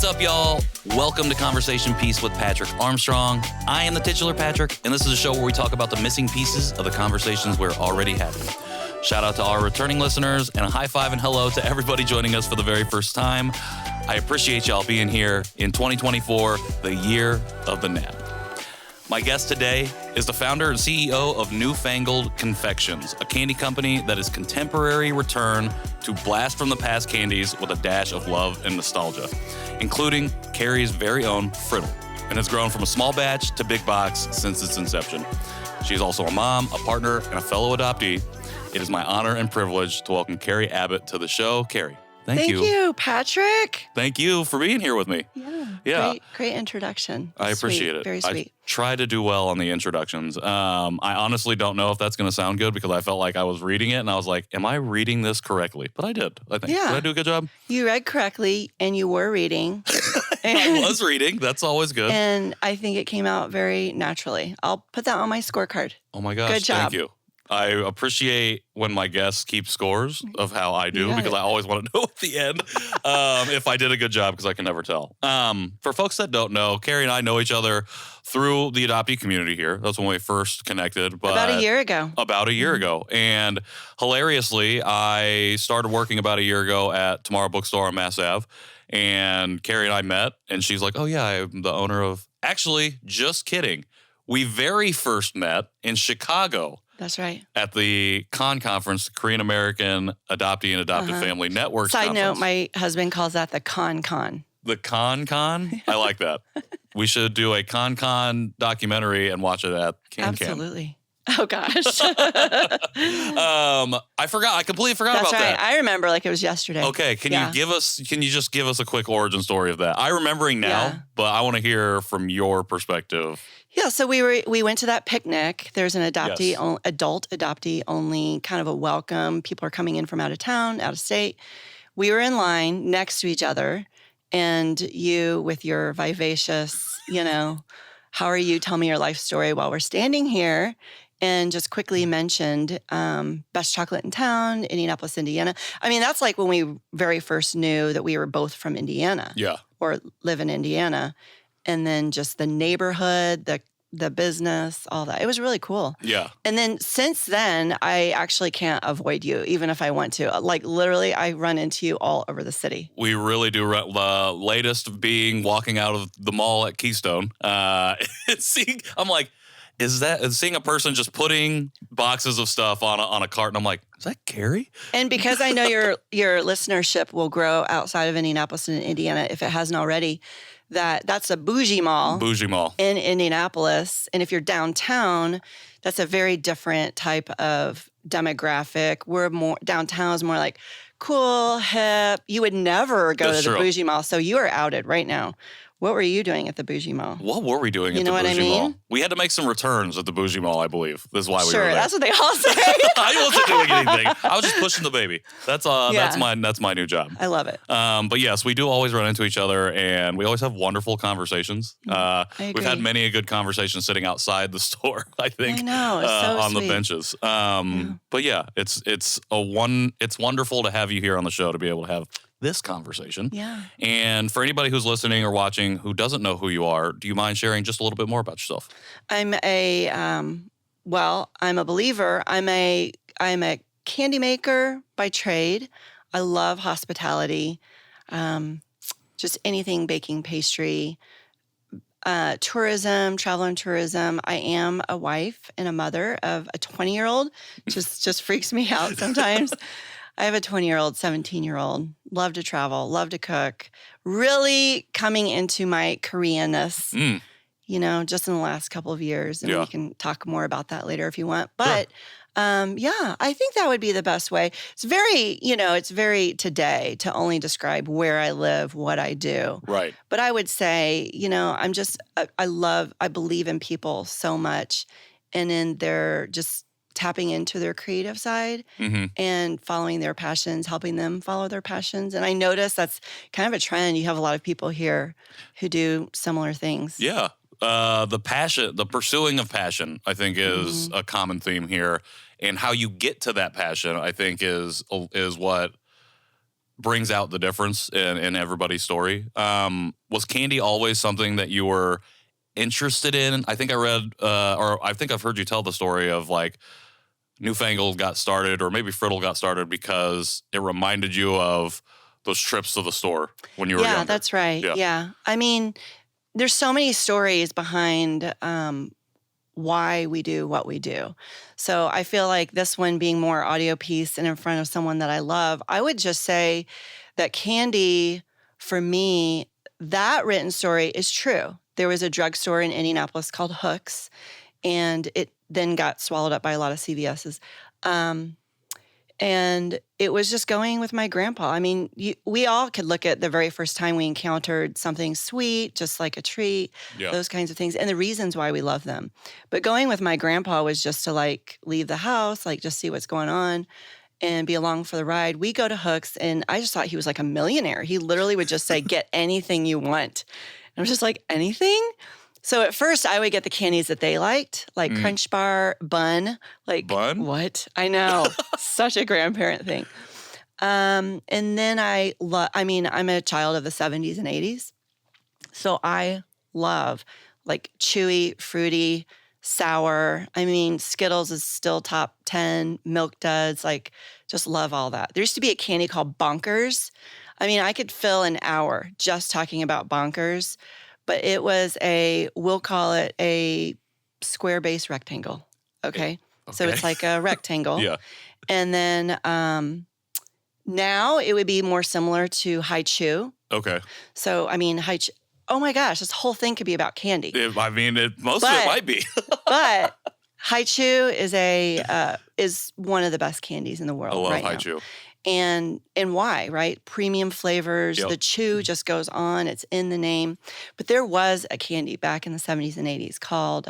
up, y'all? Welcome to Conversation Piece with Patrick Armstrong. I am the titular Patrick, and this is a show where we talk about the missing pieces of the conversations we're already having. Shout out to our returning listeners, and a high five and hello to everybody joining us for the very first time. I appreciate y'all being here in 2024, the year of the nap. My guest today is the founder and CEO of Newfangled Confections, a candy company that is contemporary return to blast from the past candies with a dash of love and nostalgia, including Carrie's very own Friddle, and has grown from a small batch to big box since its inception. She is also a mom, a partner, and a fellow adoptee. It is my honor and privilege to welcome Carrie Abbott to the show. Carrie, thank you. Thank you, Patrick. Thank you for being here with me. Yeah. Great introduction. I appreciate it. Very sweet. I try to do well on the introductions. I honestly don't know if that's going to sound good because I felt like I was reading it and I was like, am I reading this correctly? But I did, I think. Yeah. Did I do a good job? You read correctly and you were reading. I was reading. That's always good. And I think it came out very naturally. I'll put that on my scorecard. Oh my gosh. Good job. Thank you. I appreciate when my guests keep scores of how I do because I always want to know at the end if I did a good job because I can never tell. For folks that don't know, Carrie and I know each other through the adoptee community here. That's when we first connected. But about a year ago. About a year ago. And hilariously, I started working about a year ago at Tomorrow Bookstore on Mass Ave. And Carrie and I met, and she's like, oh yeah, I'm the owner of... Actually, just kidding. We very first met in Chicago. That's right. At the conference, the Korean American Adoptee and Adoptive Family Network Side conference. note, my husband calls that the con. The con? I like that. We should do a con documentary and watch it at Can. Absolutely. Oh, gosh. I forgot. I completely forgot That's about right. that. I remember like it was yesterday. Okay. Can you just give us a quick origin story of that? I'm remembering now, but I want to hear from your perspective. Yeah, so we went to that picnic. There's an adult adoptee only kind of a welcome. People are coming in from out of town, out of state. We were in line next to each other, and you with your vivacious, how are you? Tell me your life story while we're standing here, and just quickly mentioned best chocolate in town, Indianapolis, Indiana. I mean, that's like when we very first knew that we were both from Indiana. Yeah. Or live in Indiana. And then just the neighborhood, the business, all that. It was really cool. Yeah. And then since then, I actually can't avoid you, even if I want to. Like literally, I run into you all over the city. We really do. The latest being walking out of the mall at Keystone. I'm like, seeing a person just putting boxes of stuff on a cart, and I'm like, is that Carrie? And because I know your listenership will grow outside of Indianapolis and Indiana, if it hasn't already, that's a bougie mall. Bougie mall. In Indianapolis. And if you're downtown, that's a very different type of demographic. Downtown is more like cool, hip. You would never go to the bougie mall. So you are outed right now. What were you doing at the bougie mall? What were we doing at the bougie mall? We had to make some returns at the bougie mall, I believe. This is why we were there. Sure, that's what they all say. I wasn't doing anything. I was just pushing the baby. That's my new job. I love it. But yes, we do always run into each other, and we always have wonderful conversations. I agree. We've had many a good conversation sitting outside the store, I think. I know, it's so on sweet. the benches. But yeah, it's wonderful to have you here on the show to be able to have this conversation. Yeah. And for anybody who's listening or watching who doesn't know who you are, do you mind sharing just a little bit more about yourself? I'm a believer. I'm a candy maker by trade. I love hospitality. Just anything baking, pastry, tourism, travel and tourism. I am a wife and a mother of a 20-year-old. Just freaks me out sometimes. I have a 20-year-old, 17-year-old, love to travel, love to cook, really coming into my Koreanness, just in the last couple of years. And we can talk more about that later if you want. But I think that would be the best way. It's very today to only describe where I live, what I do. Right. But I would say, I believe in people so much, and in their just tapping into their creative side and following their passions, helping them follow their passions. And I notice that's kind of a trend. You have a lot of people here who do similar things. Yeah. The pursuing of passion, I think, is a common theme here. And how you get to that passion, I think, is what brings out the difference in everybody's story. Was candy always something that you were interested in? I think I read, or I think I've heard you tell the story of like Newfangled got started, or maybe Friddle got started because it reminded you of those trips to the store when you were younger. Yeah, that's right. Yeah. I mean, there's so many stories behind why we do what we do. So I feel like this one being more audio piece and in front of someone that I love, I would just say that candy, for me, that written story is true. There was a drugstore in Indianapolis called Hooks, and it then got swallowed up by a lot of CVS's. And it was just going with my grandpa. I mean, we all could look at the very first time we encountered something sweet, just like a treat, those kinds of things, and the reasons why we love them. But going with my grandpa was just to like leave the house, like just see what's going on and be along for the ride. We go to Hooks, and I just thought he was like a millionaire. He literally would just say, get anything you want. And I was just like, anything? So at first, I would get the candies that they liked, like Crunch Bar, Bun. Like, Bun? What? I know. Such a grandparent thing. And then I'm a child of the 70s and 80s. So I love like chewy, fruity, sour. I mean, Skittles is still top 10, Milk Duds, like just love all that. There used to be a candy called Bonkers. I mean, I could fill an hour just talking about Bonkers. But it was we'll call it a square base rectangle. Okay. So it's like a rectangle. Yeah. And then now it would be more similar to High Chew. Okay. So, I mean, oh my gosh, this whole thing could be about candy. Most of it might be. But High Chew is one of the best candies in the world. I love right High now. Chew. And why, right? Premium flavors. The chew just goes on. It's in the name. But there was a candy back in the 70s and 80s called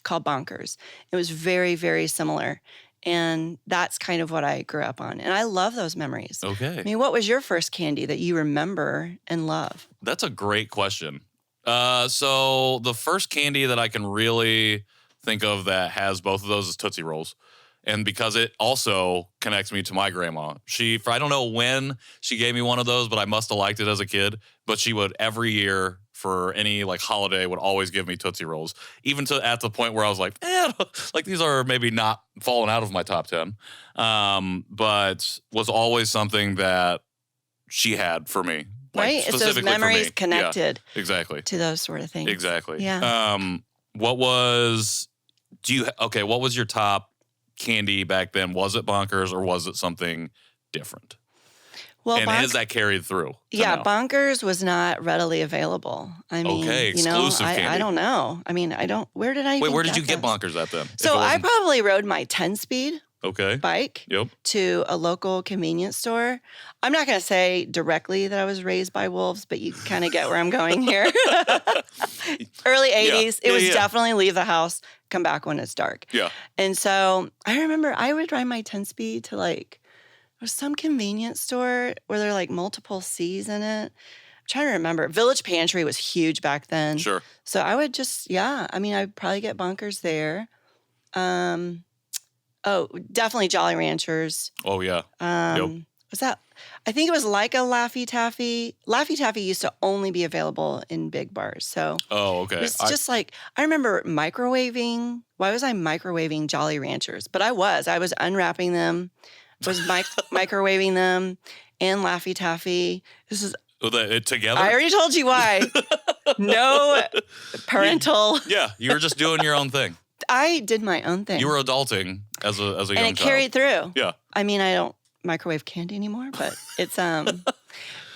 Bonkers. It was very, very similar. And that's kind of what I grew up on. And I love those memories. Okay. I mean, what was your first candy that you remember and love? That's a great question. So the first candy that I can really think of that has both of those is Tootsie Rolls. And because it also connects me to my grandma. I don't know when she gave me one of those, but I must have liked it as a kid. But she would every year for any like holiday would always give me Tootsie Rolls. Even at the point where I was like, like these are maybe not falling out of my top 10. But was always something that she had for me. Like, right? It's those memories connected to those sort of things. Exactly. Yeah. What was your top candy back then? Was it Bonkers or was it something different? Well, and has that carried through? Yeah, Bonkers was not readily available. I mean, exclusive candy. I don't know. I mean, where did I where did you get Bonkers at then? So I probably rode my 10-speed bike to a local convenience store. I'm not going to say directly that I was raised by wolves, but you kind of get where I'm going here. Early 80s. It was definitely leave the house, come back when it's dark. Yeah. And so I remember I would ride my 10-speed to like, there was some convenience store where there were like multiple C's in it. I'm trying to remember. Village Pantry was huge back then. Sure. So I would just, I'd probably get Bonkers there. Definitely Jolly Ranchers. Oh, yeah. Was that, I think it was like a Laffy Taffy. Laffy Taffy used to only be available in big bars. So okay. It's just like, I remember microwaving. Why was I microwaving Jolly Ranchers? But I was unwrapping them, was microwaving them and Laffy Taffy. This is together? I already told you why. No parental. Yeah, you were just doing your own thing. I did my own thing. You were adulting as a young child. And it carried through. Yeah. I mean, I don't microwave candy anymore, but it's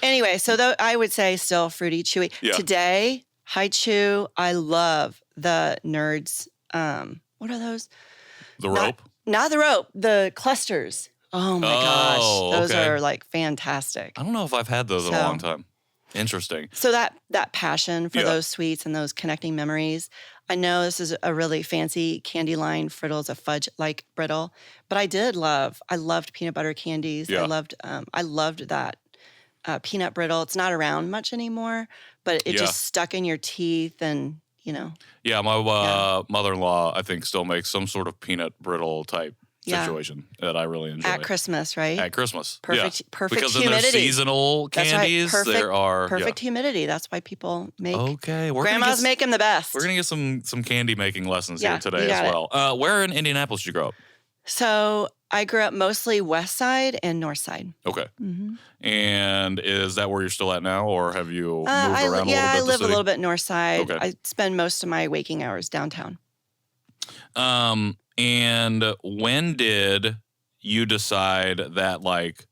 anyway, so I would say still fruity, chewy. Yeah. Today, High Chew, I love the Nerds. What are those? The rope? Not the rope, the clusters. Oh my gosh. Those are like fantastic. I don't know if I've had those in a long time. Interesting. So that passion for those sweets and those connecting memories. I know this is a really fancy candy line. Friddle's a fudge-like brittle, but I loved peanut butter candies. Yeah. I loved that peanut brittle. It's not around much anymore, but it just stuck in your teeth and, Yeah, my mother-in-law, I think, still makes some sort of peanut brittle type situation that I really enjoy. At Christmas, right? At Christmas. Perfect Because humidity. Because there's seasonal candies. That's right. There are perfect humidity. That's why people make. Okay. Grandmas make them the best. We're going to get some candy making lessons here today as well. Where in Indianapolis did you grow up? So I grew up mostly west side and north side. Okay. Mm-hmm. And is that where you're still at now, or have you moved around a little bit? Yeah, I live a little bit north side. Okay. I spend most of my waking hours downtown. And when did you decide that like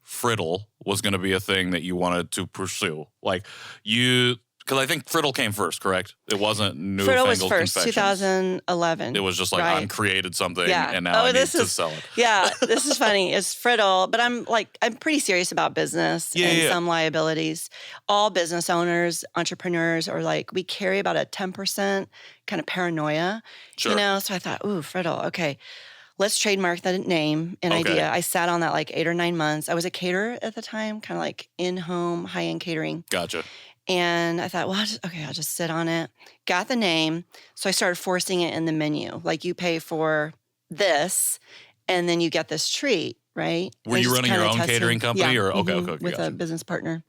friddle was going to be a thing that you wanted to pursue? Like because I think friddle came first, correct? It wasn't Newfangled Confections. Friddle was first, 2011. It was just like, right. I created something and now I need to sell it. Yeah, this is funny. It's friddle, but I'm pretty serious about business and some liabilities. All business owners, entrepreneurs are like, we carry about a 10% kind of paranoia, sure. you know? So I thought, ooh, friddle, okay. Let's trademark that name and idea. I sat on that like 8 or 9 months. I was a caterer at the time, kind of like in-home, high-end catering. Gotcha. And I thought, well, I'll just sit on it. Got the name. So I started forcing it in the menu. Like you pay for this and then you get this treat, right? Were you running your own catering company? Yeah. Or okay, with gotcha. a business partner.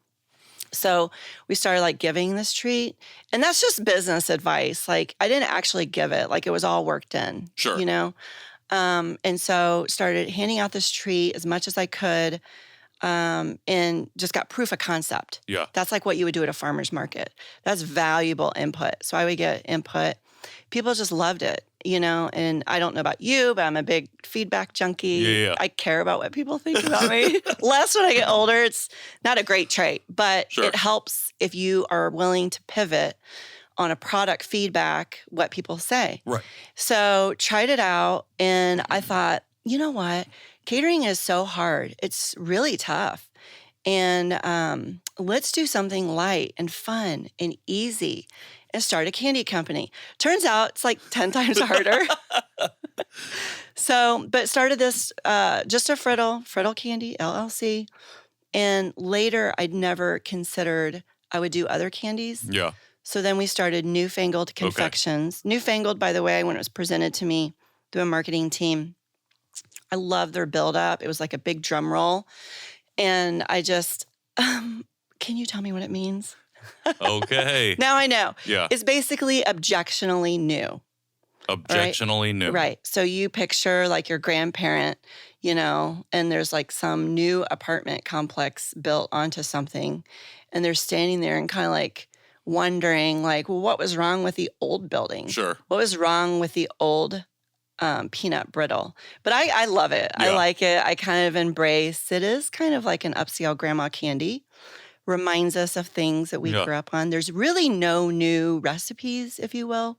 So we started like giving this treat. And that's just business advice. Like I didn't actually give it. Like it was all worked in. Sure. You know? And so started handing out this treat as much as I could. And just got proof of concept. Yeah. That's like what you would do at a farmer's market. That's valuable input. So I would get input. People just loved it, you know, and I don't know about you, but I'm a big feedback junkie. Yeah. I care about what people think about me. Less when I get older. It's not a great trait, but it helps if you are willing to pivot on a product feedback, what people say. Right. So tried it out and I thought, you know what? Catering is so hard. It's really tough. And let's do something light and fun and easy and start a candy company. Turns out it's like 10 times harder. But started this just a Friddle Candy, LLC. And later I'd never considered I would do other candies. Yeah. So then we started Newfangled Confections. Okay. Newfangled, by the way, when it was presented to me through a marketing team, I love their build-up. It was like a big drum roll. And I just, can you tell me what it means? Okay. Now I know. Yeah. It's basically objectionally new. Objectionally new. Right. So you picture like your grandparent, you know, and there's like some new apartment complex built onto something. And they're standing there and kind of like wondering like, well, what was wrong with the old building? Sure. What was wrong with the old peanut brittle? But I love it. Yeah. I like it. I kind of embrace. It is kind of like an upscale grandma candy. Reminds us of things that we grew up on. There's really no new recipes, if you will,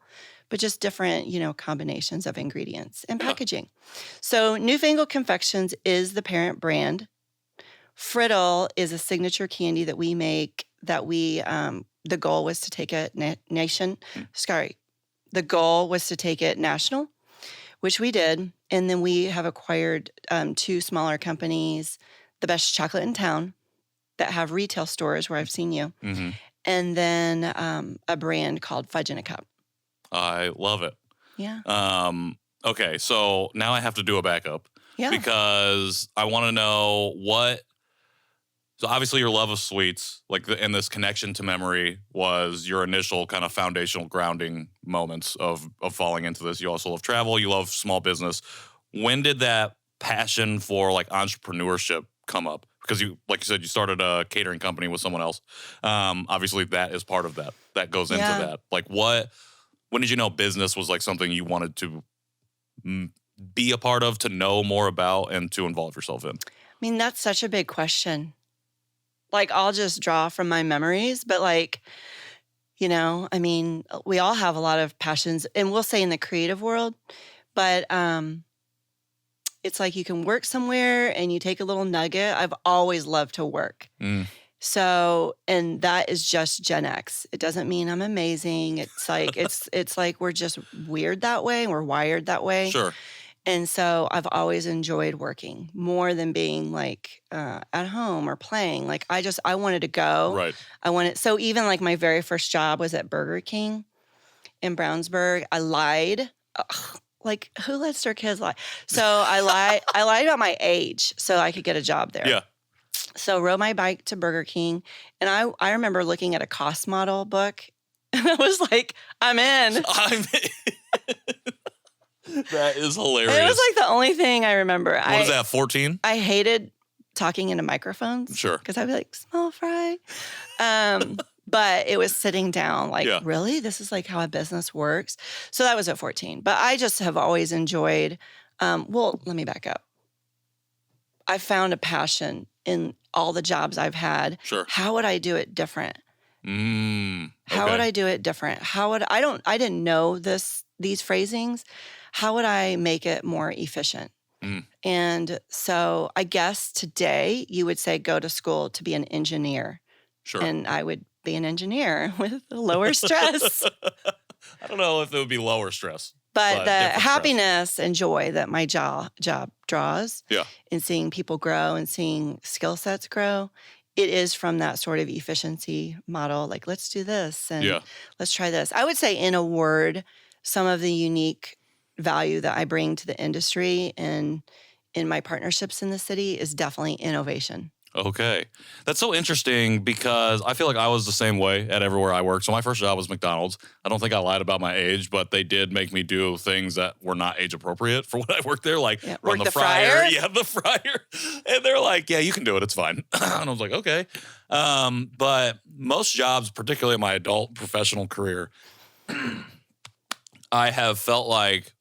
but just different, you know, combinations of ingredients and packaging. So Newfangled Confections is the parent brand. Friddle is a signature candy that we make that we, the goal was to take it the goal was to take it national, which we did. And then we have acquired 2 smaller companies, the best chocolate in town, that have retail stores where I've seen you. Mm-hmm. And then a brand called Fudge in a Cup. I love it. Yeah. Okay, so now I have to do a backup. Yeah. Because I want to know so obviously your love of sweets, and this connection to memory was your initial kind of foundational grounding moments of falling into this. You also love travel. You love small business. When did that passion for like entrepreneurship come up? Because you, like you said, you started a catering company with someone else. Obviously, that is part of that. That goes into that. Like, when did you know business was like something you wanted to be a part of, to know more about, and to involve yourself in? I mean, that's such a big question. Like, I'll just draw from my memories, but like, you know, I mean, we all have a lot of passions, and we'll say in the creative world, but it's like you can work somewhere and you take a little nugget. I've always loved to work. So, and that is just Gen X. It doesn't mean I'm amazing. It's like, it's like we're just weird that way. We're wired that way. Sure. And so I've always enjoyed working more than being like at home or playing. Like I wanted to go. Right. So even like my very first job was at Burger King in Brownsburg. I lied. like, who lets their kids lie? So I lied about my age so I could get a job there. Yeah. So rode my bike to Burger King, and I remember looking at a cost model book, and I was like, I'm in. That is hilarious. It was like the only thing I remember. What is that, 14? I hated talking into microphones. Sure. Because I'd be like, small fry. But it was sitting down like, really? This is like how a business works? So that was at 14. But I just have always enjoyed, well, let me back up. I found a passion in all the jobs I've had. Sure. How would I do it different? How Okay. would I do it different? I didn't know these phrasings. How would I make it more efficient? And so I guess today you would say go to school to be an engineer. Sure. And I would be an engineer with lower stress. I don't know if it would be lower stress. But the happiness and joy that my job draws in seeing people grow and seeing skill sets grow, it is from that sort of efficiency model. Like, let's do this and let's try this. I would say, in a word, some of the unique value that I bring to the industry and in my partnerships in the city is definitely innovation. Okay. That's so interesting because I feel like I was the same way at everywhere I worked. So my first job was McDonald's. I don't think I lied about my age, but they did make me do things that were not age appropriate for when I worked there, like run the fryer. Yeah, the fryer. And they're like, yeah, you can do it. It's fine. And I was like, okay. But most jobs, particularly in my adult professional career, I have felt like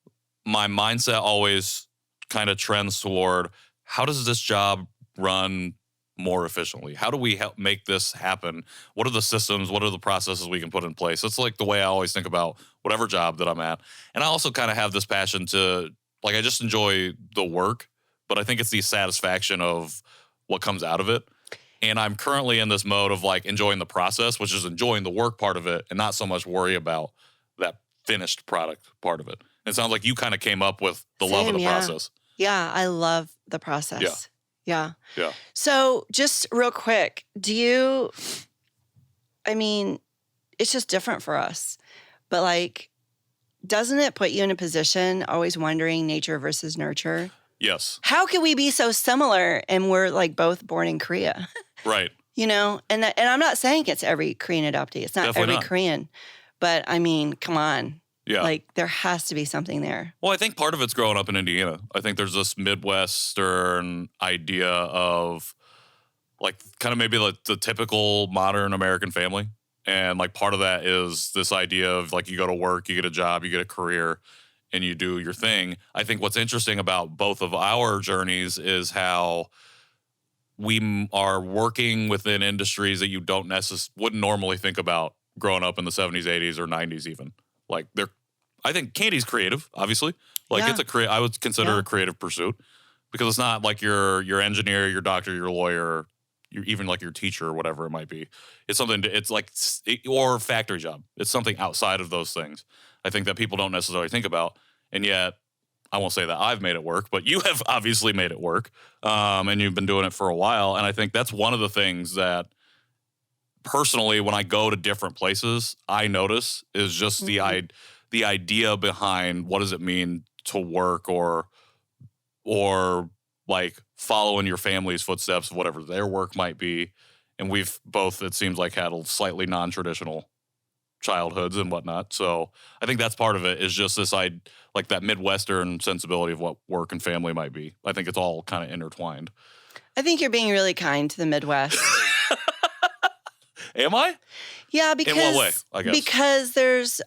my mindset always kind of trends toward, how does this job run more efficiently? How do we help make this happen? What are the systems? What are the processes we can put in place? It's like the way I always think about whatever job that I'm at. And I also kind of have this passion to, like, I just enjoy the work, but I think it's the satisfaction of what comes out of it. And I'm currently in this mode of like enjoying the process, which is enjoying the work part of it and not so much worry about that finished product part of it. And it sounds like you kind of came up with the love of the process. Yeah, I love the process. Yeah. Yeah. So just real quick, it's just different for us. But like, doesn't it put you in a position always wondering nature versus nurture? Yes. How can we be so similar and we're like both born in Korea? Right. You know, and I'm not saying it's every Korean adoptee. It's not Definitely every Korean. But I mean, come on. Yeah. Like, there has to be something there. Well, I think part of it's growing up in Indiana. I think there's this Midwestern idea of like kind of maybe like the typical modern American family. And like part of that is this idea of like you go to work, you get a job, you get a career, and you do your thing. I think what's interesting about both of our journeys is how we are working within industries that you wouldn't normally think about growing up in the 70s, 80s, or 90s even. Like I think candy's creative, obviously. Like it's I would consider a creative pursuit because it's not like your engineer, your doctor, your lawyer, even like your teacher or whatever it might be. It's something, or factory job. It's something outside of those things. I think that people don't necessarily think about. And yet, I won't say that I've made it work, but you have obviously made it work. And you've been doing it for a while. And I think that's one of the things that personally, when I go to different places, I notice is just the idea behind what does it mean to work or like following your family's footsteps of whatever their work might be. And we've both, it seems like, had a slightly non-traditional childhoods and whatnot. So I think that's part of it is just this like that Midwestern sensibility of what work and family might be. I think it's all kind of intertwined. I think you're being really kind to the Midwest. Am I? Yeah, because in what way? I guess because there's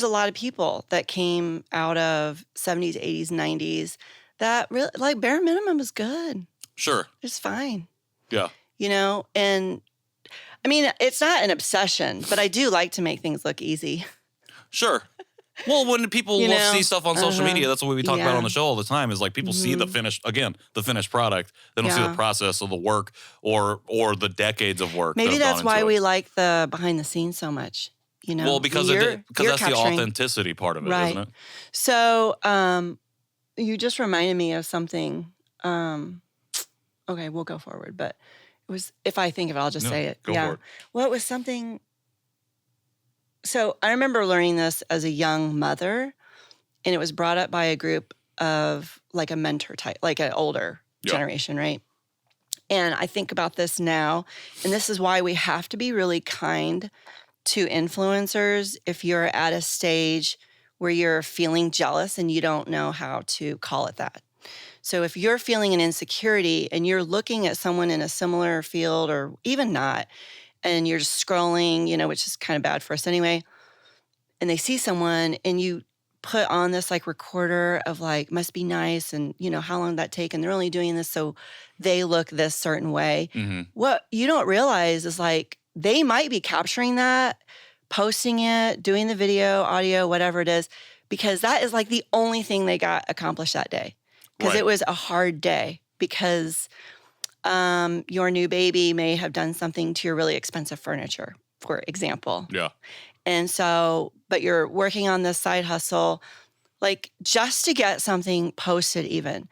a lot of people that came out of 70s, 80s, 90s that really like bare minimum is good. Sure, it's fine. Yeah, you know, and I mean it's not an obsession, but I do like to make things look easy. Sure. Well, when people see stuff on social media, that's what we talk about on the show all the time is like people see the finished product. They don't see the process of the work or the decades of work. Maybe that's why we like the behind the scenes so much, you know? Well, because that's the authenticity part of it, isn't it? So you just reminded me of something. Okay, we'll go forward, but it was, if I think of it, I'll just say it. Go for it. Well, it was something, So I remember learning this as a young mother, and it was brought up by a group of like a mentor type, like an older generation, right? And I think about this now, and this is why we have to be really kind to influencers if you're at a stage where you're feeling jealous and you don't know how to call it that. So if you're feeling an insecurity and you're looking at someone in a similar field or even not, and you're just scrolling, which is kind of bad for us anyway, and they see someone and you put on this like recorder of like, must be nice and, how long did that take? And they're only doing this so they look this certain way. Mm-hmm. What you don't realize is like, they might be capturing that, posting it, doing the video, audio, whatever it is, because that is like the only thing they got accomplished that day. Because it was a hard day because your new baby may have done something to your really expensive furniture, for example. Yeah. And so, but you're working on this side hustle, like just to get something posted even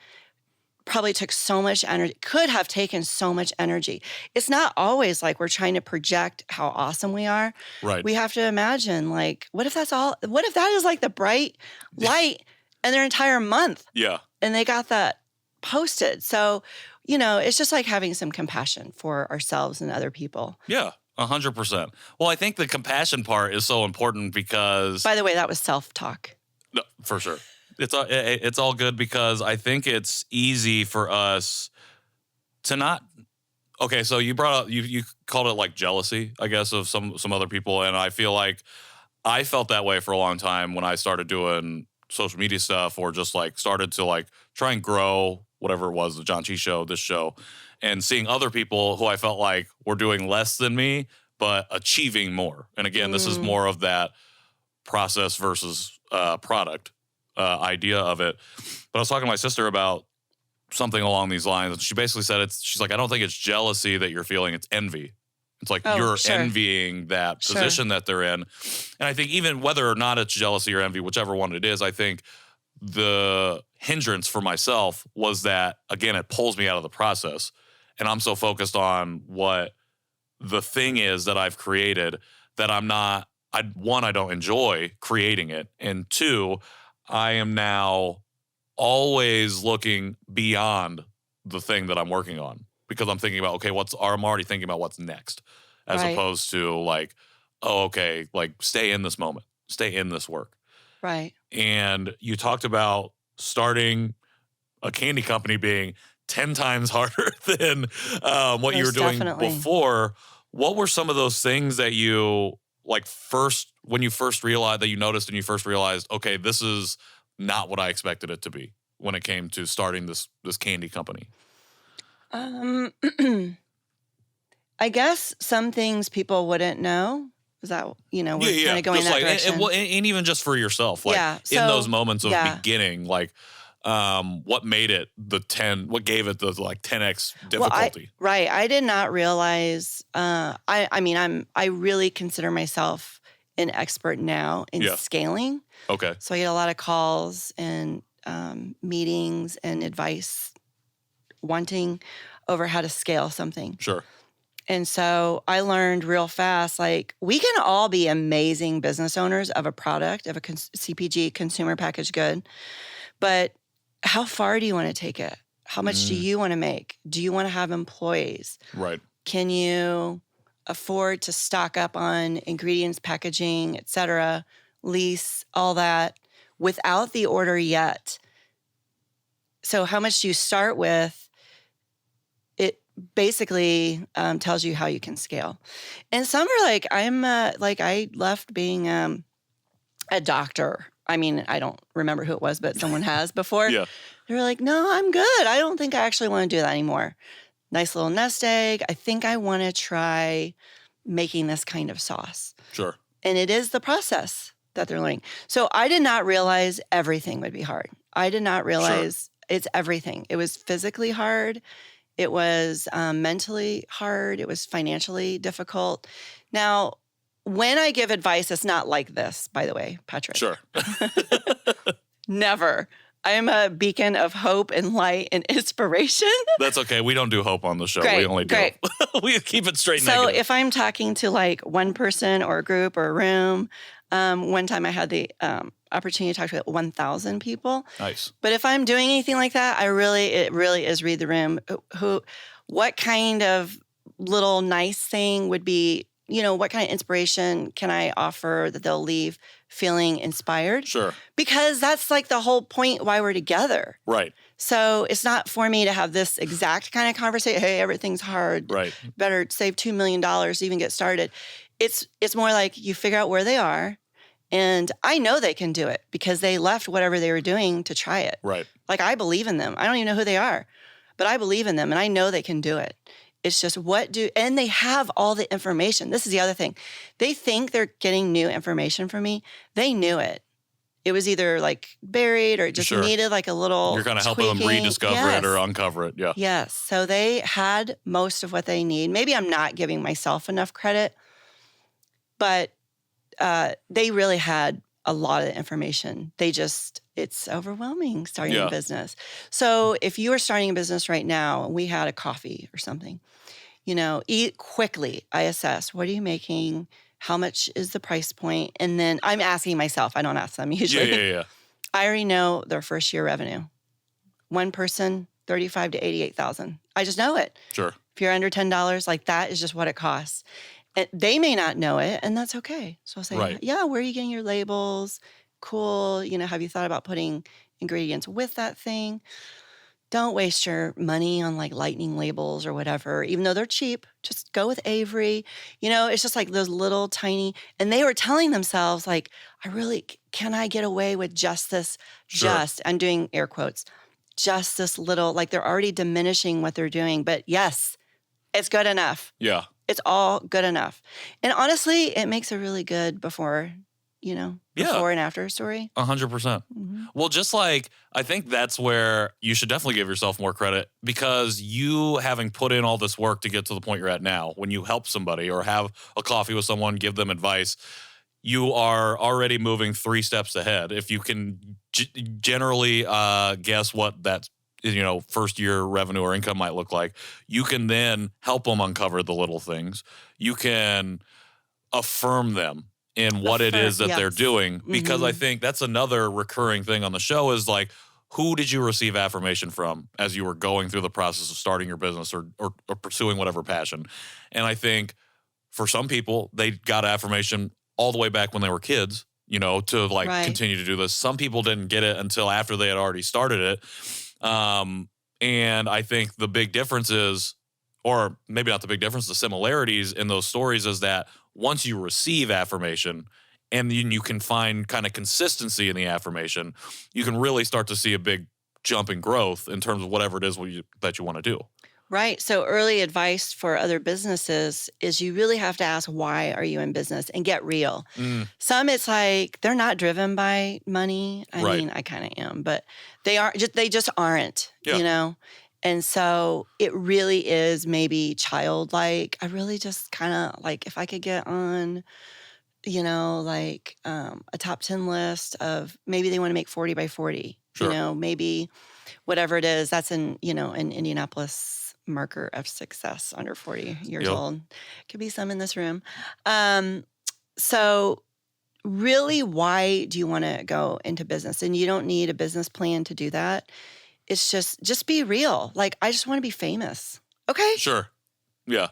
probably took so much energy, could have taken so much energy. It's not always like we're trying to project how awesome we are. Right. We have to imagine like, what if that is like the bright light in their entire month? Yeah. And they got that posted. So, it's just like having some compassion for ourselves and other people. Yeah. 100%. Well, I think the compassion part is so important because... By the way, that was self-talk. No, for sure. It's all good because I think it's easy for us to not... Okay, so you brought up... You called it like jealousy, I guess, of some other people. And I feel like I felt that way for a long time when I started doing social media stuff or just like started to like try and grow whatever it was, the John T show, this show, and seeing other people who I felt like were doing less than me, but achieving more. And again, this is more of that process versus product idea of it. But I was talking to my sister about something along these lines, and she basically said she's like, I don't think it's jealousy that you're feeling, it's envy. It's like you're envying that position that they're in. And I think even whether or not it's jealousy or envy, whichever one it is, I think the hindrance for myself was that, again, it pulls me out of the process. And I'm so focused on what the thing is that I've created that I don't enjoy creating it. And two, I am now always looking beyond the thing that I'm working on because I'm thinking about, okay, I'm already thinking about what's next as opposed to like, oh, okay, like stay in this moment, stay in this work. Right. And you talked about starting a candy company being 10 times harder than what you were doing before. What were some of those things that you like when you first realized that you noticed and you first realized, okay, this is not what I expected it to be when it came to starting this candy company? I guess some things people wouldn't know. Is that, we're kind of going that direction. And even just for yourself, like in those moments of beginning, like what made it what gave it the like 10x difficulty? I did not realize, I really consider myself an expert now in scaling. Okay. So I get a lot of calls and meetings and advice wanting over how to scale something. Sure. And so I learned real fast, like we can all be amazing business owners of a product, of a CPG, consumer packaged good. But how far do you want to take it? How much do you want to make? Do you want to have employees? Right. Can you afford to stock up on ingredients, packaging, et cetera, lease, all that without the order yet? So how much do you start with? Basically tells you how you can scale. And some are like, I left being a doctor. I mean, I don't remember who it was, but someone has before. Yeah. They were like, no, I'm good. I don't think I actually want to do that anymore. Nice little nest egg. I think I want to try making this kind of sauce. Sure. And it is the process that they're learning. So I did not realize everything would be hard. I did not realize it's everything. It was physically hard. It was mentally hard. It was financially difficult. Now, when I give advice, it's not like this, by the way, Patrick. Sure. Never. I'm a beacon of hope and light and inspiration. That's okay. We don't do hope on the show. Great, We only do great. we keep it straight So negative. if I'm talking to like one person or a group or a room, one time I had the opportunity to talk to 1,000 people. Nice. But if I'm doing anything like that, it really is read the room. What kind of little nice thing would be, what kind of inspiration can I offer that they'll leave feeling inspired? Sure. Because that's like the whole point why we're together. Right. So it's not for me to have this exact kind of conversation. Hey, everything's hard. Right. Better save $2 million to even get started. It's more like you figure out where they are. And I know they can do it because they left whatever they were doing to try it. Right. Like I believe in them. I don't even know who they are, but I believe in them and I know they can do it. It's just and they have all the information. This is the other thing. They think they're getting new information from me. They knew it. It was either like buried or it just needed like a little You're kind of helping them rediscover it or uncover it. Yeah. Yes. So they had most of what they need. Maybe I'm not giving myself enough credit, but they really had a lot of the information. It's overwhelming starting a business. So if you are starting a business right now and we had a coffee or something, eat quickly. I assess, what are you making? How much is the price point? And then I'm asking myself, I don't ask them usually. Yeah. I already know their first year revenue. One person, $35,000 to $88,000. I just know it. Sure. If you're under $10, like that is just what it costs. And they may not know it, and that's okay. So I'll say, yeah, where are you getting your labels? Cool. Have you thought about putting ingredients with that thing? Don't waste your money on like lightning labels or whatever, even though they're cheap. Just go with Avery. It's just like those little tiny, and they were telling themselves like, can I get away with just this, I'm doing air quotes, just this little, like they're already diminishing what they're doing. But yes, it's good enough. Yeah. It's all good enough. And honestly, it makes a really good before and after story. 100%. Mm-hmm. Well, just like, I think that's where you should definitely give yourself more credit because you having put in all this work to get to the point you're at now, when you help somebody or have a coffee with someone, give them advice, you are already moving 3 steps ahead. If you can generally guess what that first year revenue or income might look like, you can then help them uncover the little things. You can affirm them in what it is that they're doing, because I think that's another recurring thing on the show is like, who did you receive affirmation from as you were going through the process of starting your business or pursuing whatever passion? And I think for some people, they got affirmation all the way back when they were kids, to like continue to do this. Some people didn't get it until after they had already started it. And I think the big difference is, or maybe not the big difference, the similarities in those stories is that once you receive affirmation and then you can find kind of consistency in the affirmation, you can really start to see a big jump in growth in terms of whatever it is that you want to do. Right. So early advice for other businesses is you really have to ask, why are you in business, and get real. Some it's like they're not driven by money. I mean, I kind of am, but they just aren't, And so it really is maybe childlike. I really just kind of like, if I could get on, a top 10 list of maybe they want to make 40 by 40, maybe whatever it is, that's an Indianapolis marker of success under 40 years old. Could be some in this room. So really, why do you want to go into business? And you don't need a business plan to do that. It's just be real. Like, I just want to be famous. Okay. Sure. Yeah.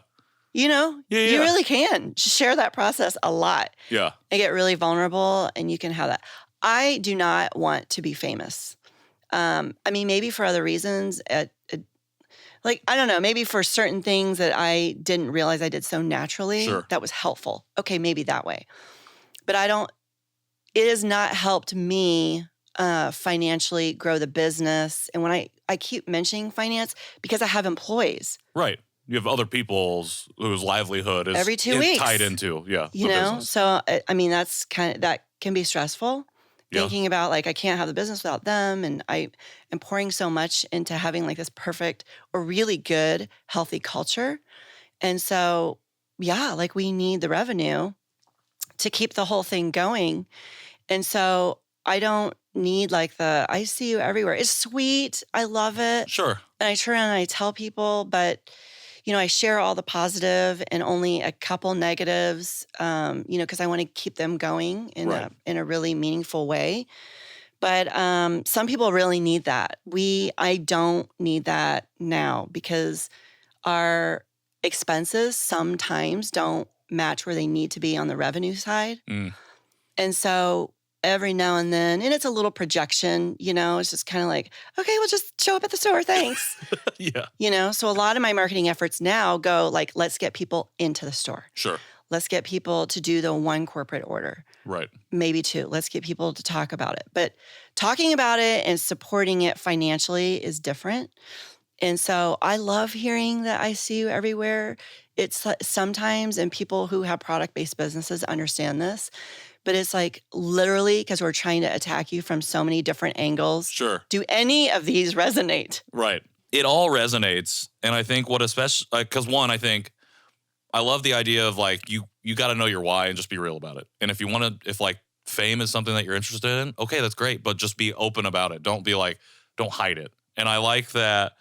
You really can share that process a lot. Yeah. And get really vulnerable, and you can have that. I do not want to be famous. I mean, maybe for other reasons, like, I don't know, maybe for certain things that I didn't realize I did so naturally, that was helpful. Okay, maybe that way. But it has not helped me financially grow the business. And when I keep mentioning finance, because I have employees. Right. You have other people's whose livelihood is every 2 weeks tied into, business. So I mean, that's that can be stressful. Thinking about like, I can't have the business without them. And I am pouring so much into having like this perfect or really good, healthy culture. And so, like we need the revenue to keep the whole thing going. And so I don't need like I see you everywhere. It's sweet. I love it. Sure. And I turn around and I tell people, but I share all the positive and only a couple negatives, because I want to keep them going in a really meaningful way. But some people really need that. I don't need that now because our expenses sometimes don't match where they need to be on the revenue side. And so every now and then, and it's a little projection, it's just kind of like, okay, we'll just show up at the store. Thanks. Yeah. So a lot of my marketing efforts now go like, let's get people into the store. Sure. Let's get people to do the one corporate order. Right. Maybe two. Let's get people to talk about it. But talking about it and supporting it financially is different. And so I love hearing that I see you everywhere. It's sometimes, and people who have product-based businesses understand this, but it's like literally because we're trying to attack you from so many different angles. Sure. Do any of these resonate? Right. It all resonates. And I think what especially, because one, I think I love the idea of like, you got to know your why and just be real about it. And if you want to, if like fame is something that you're interested in, okay, that's great. But just be open about it. Don't be like, don't hide it. And I like that,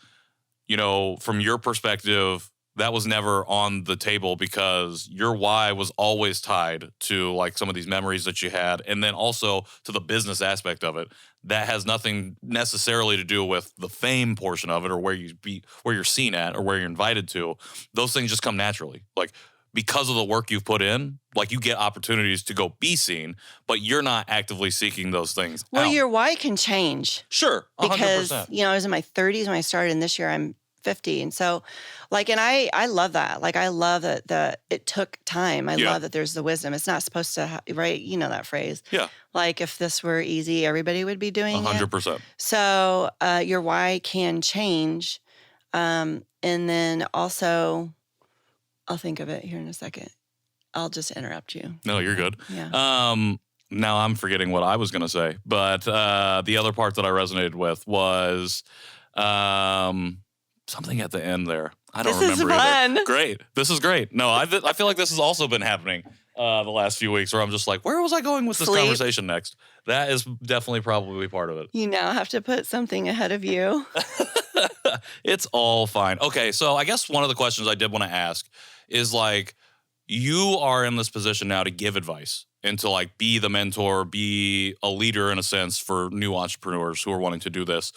from your perspective, that was never on the table because your why was always tied to like some of these memories that you had. And then also to the business aspect of it. That has nothing necessarily to do with the fame portion of it or where you're seen at or where you're invited to. Those things just come naturally. Like because of the work you've put in, like you get opportunities to go be seen, but you're not actively seeking those things Well, out. your why can change. Sure, 100%. Because, I was in my 30s when I started, and this year I'm 50. And so, like, and I love that. Like, I love that it took time. I love that there's the wisdom. It's not supposed to, right? You know that phrase. Yeah. Like, if this were easy, everybody would be doing 100%. it. So, your why can change. And then also, I'll think of it here in a second. I'll just interrupt you. No, you're good. Yeah. Now I'm forgetting what I was going to say, but the other part that I resonated with was something at the end there. I don't remember. This is fun. Either. Great. This is great. No, I feel like this has also been happening the last few weeks where I'm just like, where was I going with this conversation next? That is definitely probably part of it. You now have to put something ahead of you. It's all fine. Okay, so I guess one of the questions I did want to ask is like, you are in this position now to give advice and to like be the mentor, be a leader in a sense for new entrepreneurs who are wanting to do this.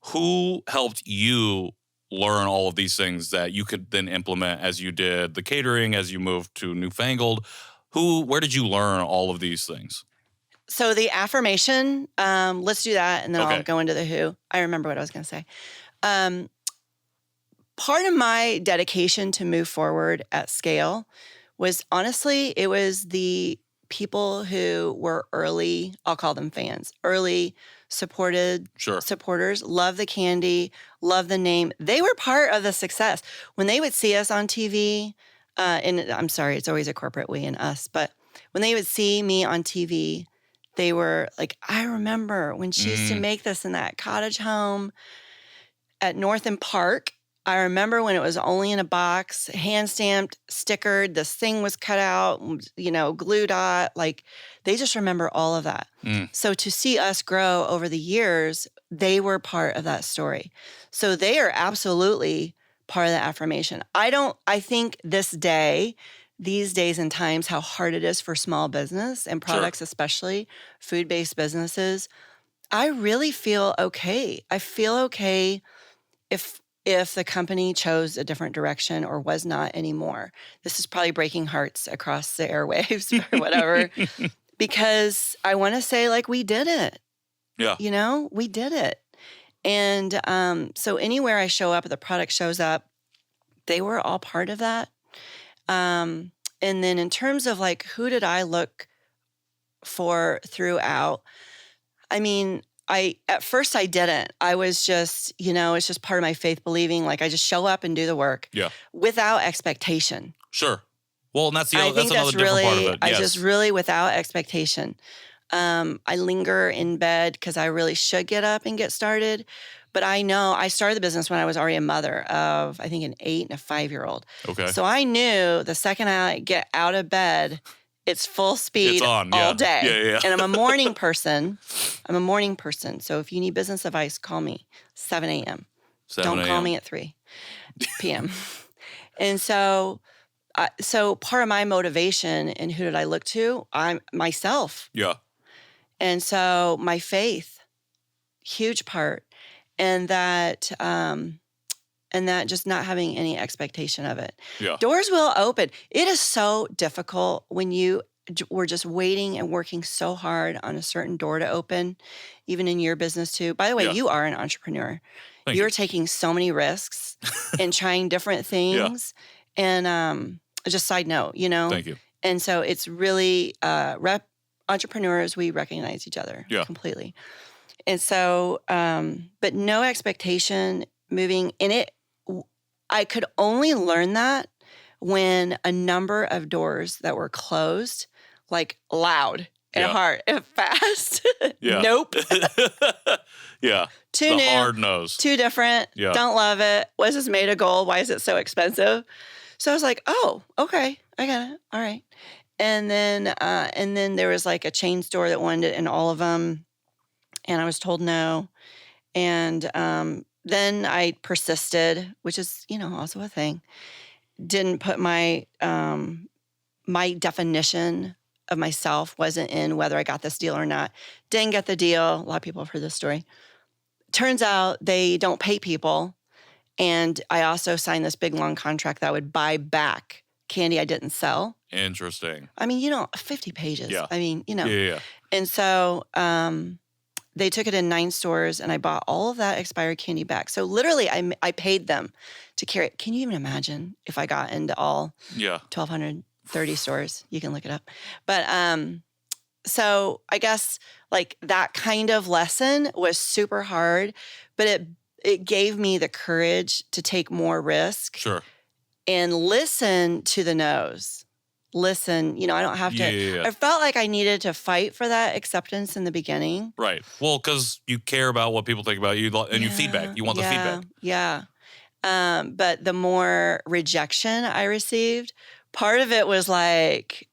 Who helped you learn all of these things that you could then implement as you did the catering, as you moved to Newfangled? Where did you learn all of these things? So the affirmation, let's do that, and then I'll go into the who. I remember what I was going to say. Part of my dedication to move forward at scale was honestly, it was the people who were early, I'll call them fans, early supporters, love the candy, love the name. They were part of the success. When they would see us on TV, and I'm sorry, it's always a corporate we and us, but when they would see me on TV, they were like, I remember when she used to make this in that cottage home at Northern Park. I remember when it was only in a box, hand-stamped, stickered, this thing was cut out, glue dot. Like, they just remember all of that. So to see us grow over the years, they were part of that story. So they are absolutely part of the affirmation. I think these days and times, how hard it is for small business and products, especially food-based businesses, I really feel okay. I feel okay if the company chose a different direction or was not anymore. This is probably breaking hearts across the airwaves or whatever, because I want to say, like, we did it. Yeah. We did it. And so anywhere I show up, the product shows up, they were all part of that. And then in terms of like, who did I look for throughout? I mean, at first I didn't. I was just, it's just part of my faith believing, like I just show up and do the work without expectation. Sure. Well, and that's another really, different part of it. I just really without expectation. I linger in bed because I really should get up and get started. But I know I started the business when I was already a mother of, I think, an 8 and a 5-year-old. Okay. So I knew the second I get out of bed, it's full speed all day. Yeah. And I'm a morning person. I'm a morning person. So if you need business advice, call me 7 a.m. Don't call me at 3 p.m. And so part of my motivation and who did I look to? I'm myself. Yeah. And so my faith, huge part. And that just not having any expectation of it. Yeah. Doors will open. It is so difficult when you were just waiting and working so hard on a certain door to open, even in your business too. By the way, you are an entrepreneur. You're taking so many risks and trying different things. Yeah. And just side note, Thank you. And so it's really entrepreneurs, we recognize each other completely. And so, but no expectation moving in it. I could only learn that when a number of doors that were closed, like loud and hard and fast. Nope. Yeah. Too new. Hard nose. Too different. Yeah. Don't love it. Was this made of gold? Why is it so expensive? So I was like, oh, okay. I got it. All right. And then there was like a chain store that wanted it in all of them. And I was told no. And then I persisted, which is, also a thing. Didn't put my definition of myself wasn't in whether I got this deal or not. Didn't get the deal. A lot of people have heard this story. Turns out they don't pay people. And I also signed this big, long contract that I would buy back candy I didn't sell. Interesting. I mean, 50 pages. Yeah. I mean, Yeah. And so they took it in 9 stores, and I bought all of that expired candy back. So literally, I paid them to carry it. Can you even imagine if I got into all 1,230 stores? You can look it up. But so I guess like that kind of lesson was super hard, but it gave me the courage to take more risk. Sure. And listen to the no's. Listen, I don't have to. Yeah. I felt like I needed to fight for that acceptance in the beginning. Right. Well, because you care about what people think about you and you feedback. You want the feedback. Yeah. But the more rejection I received, part of it was like,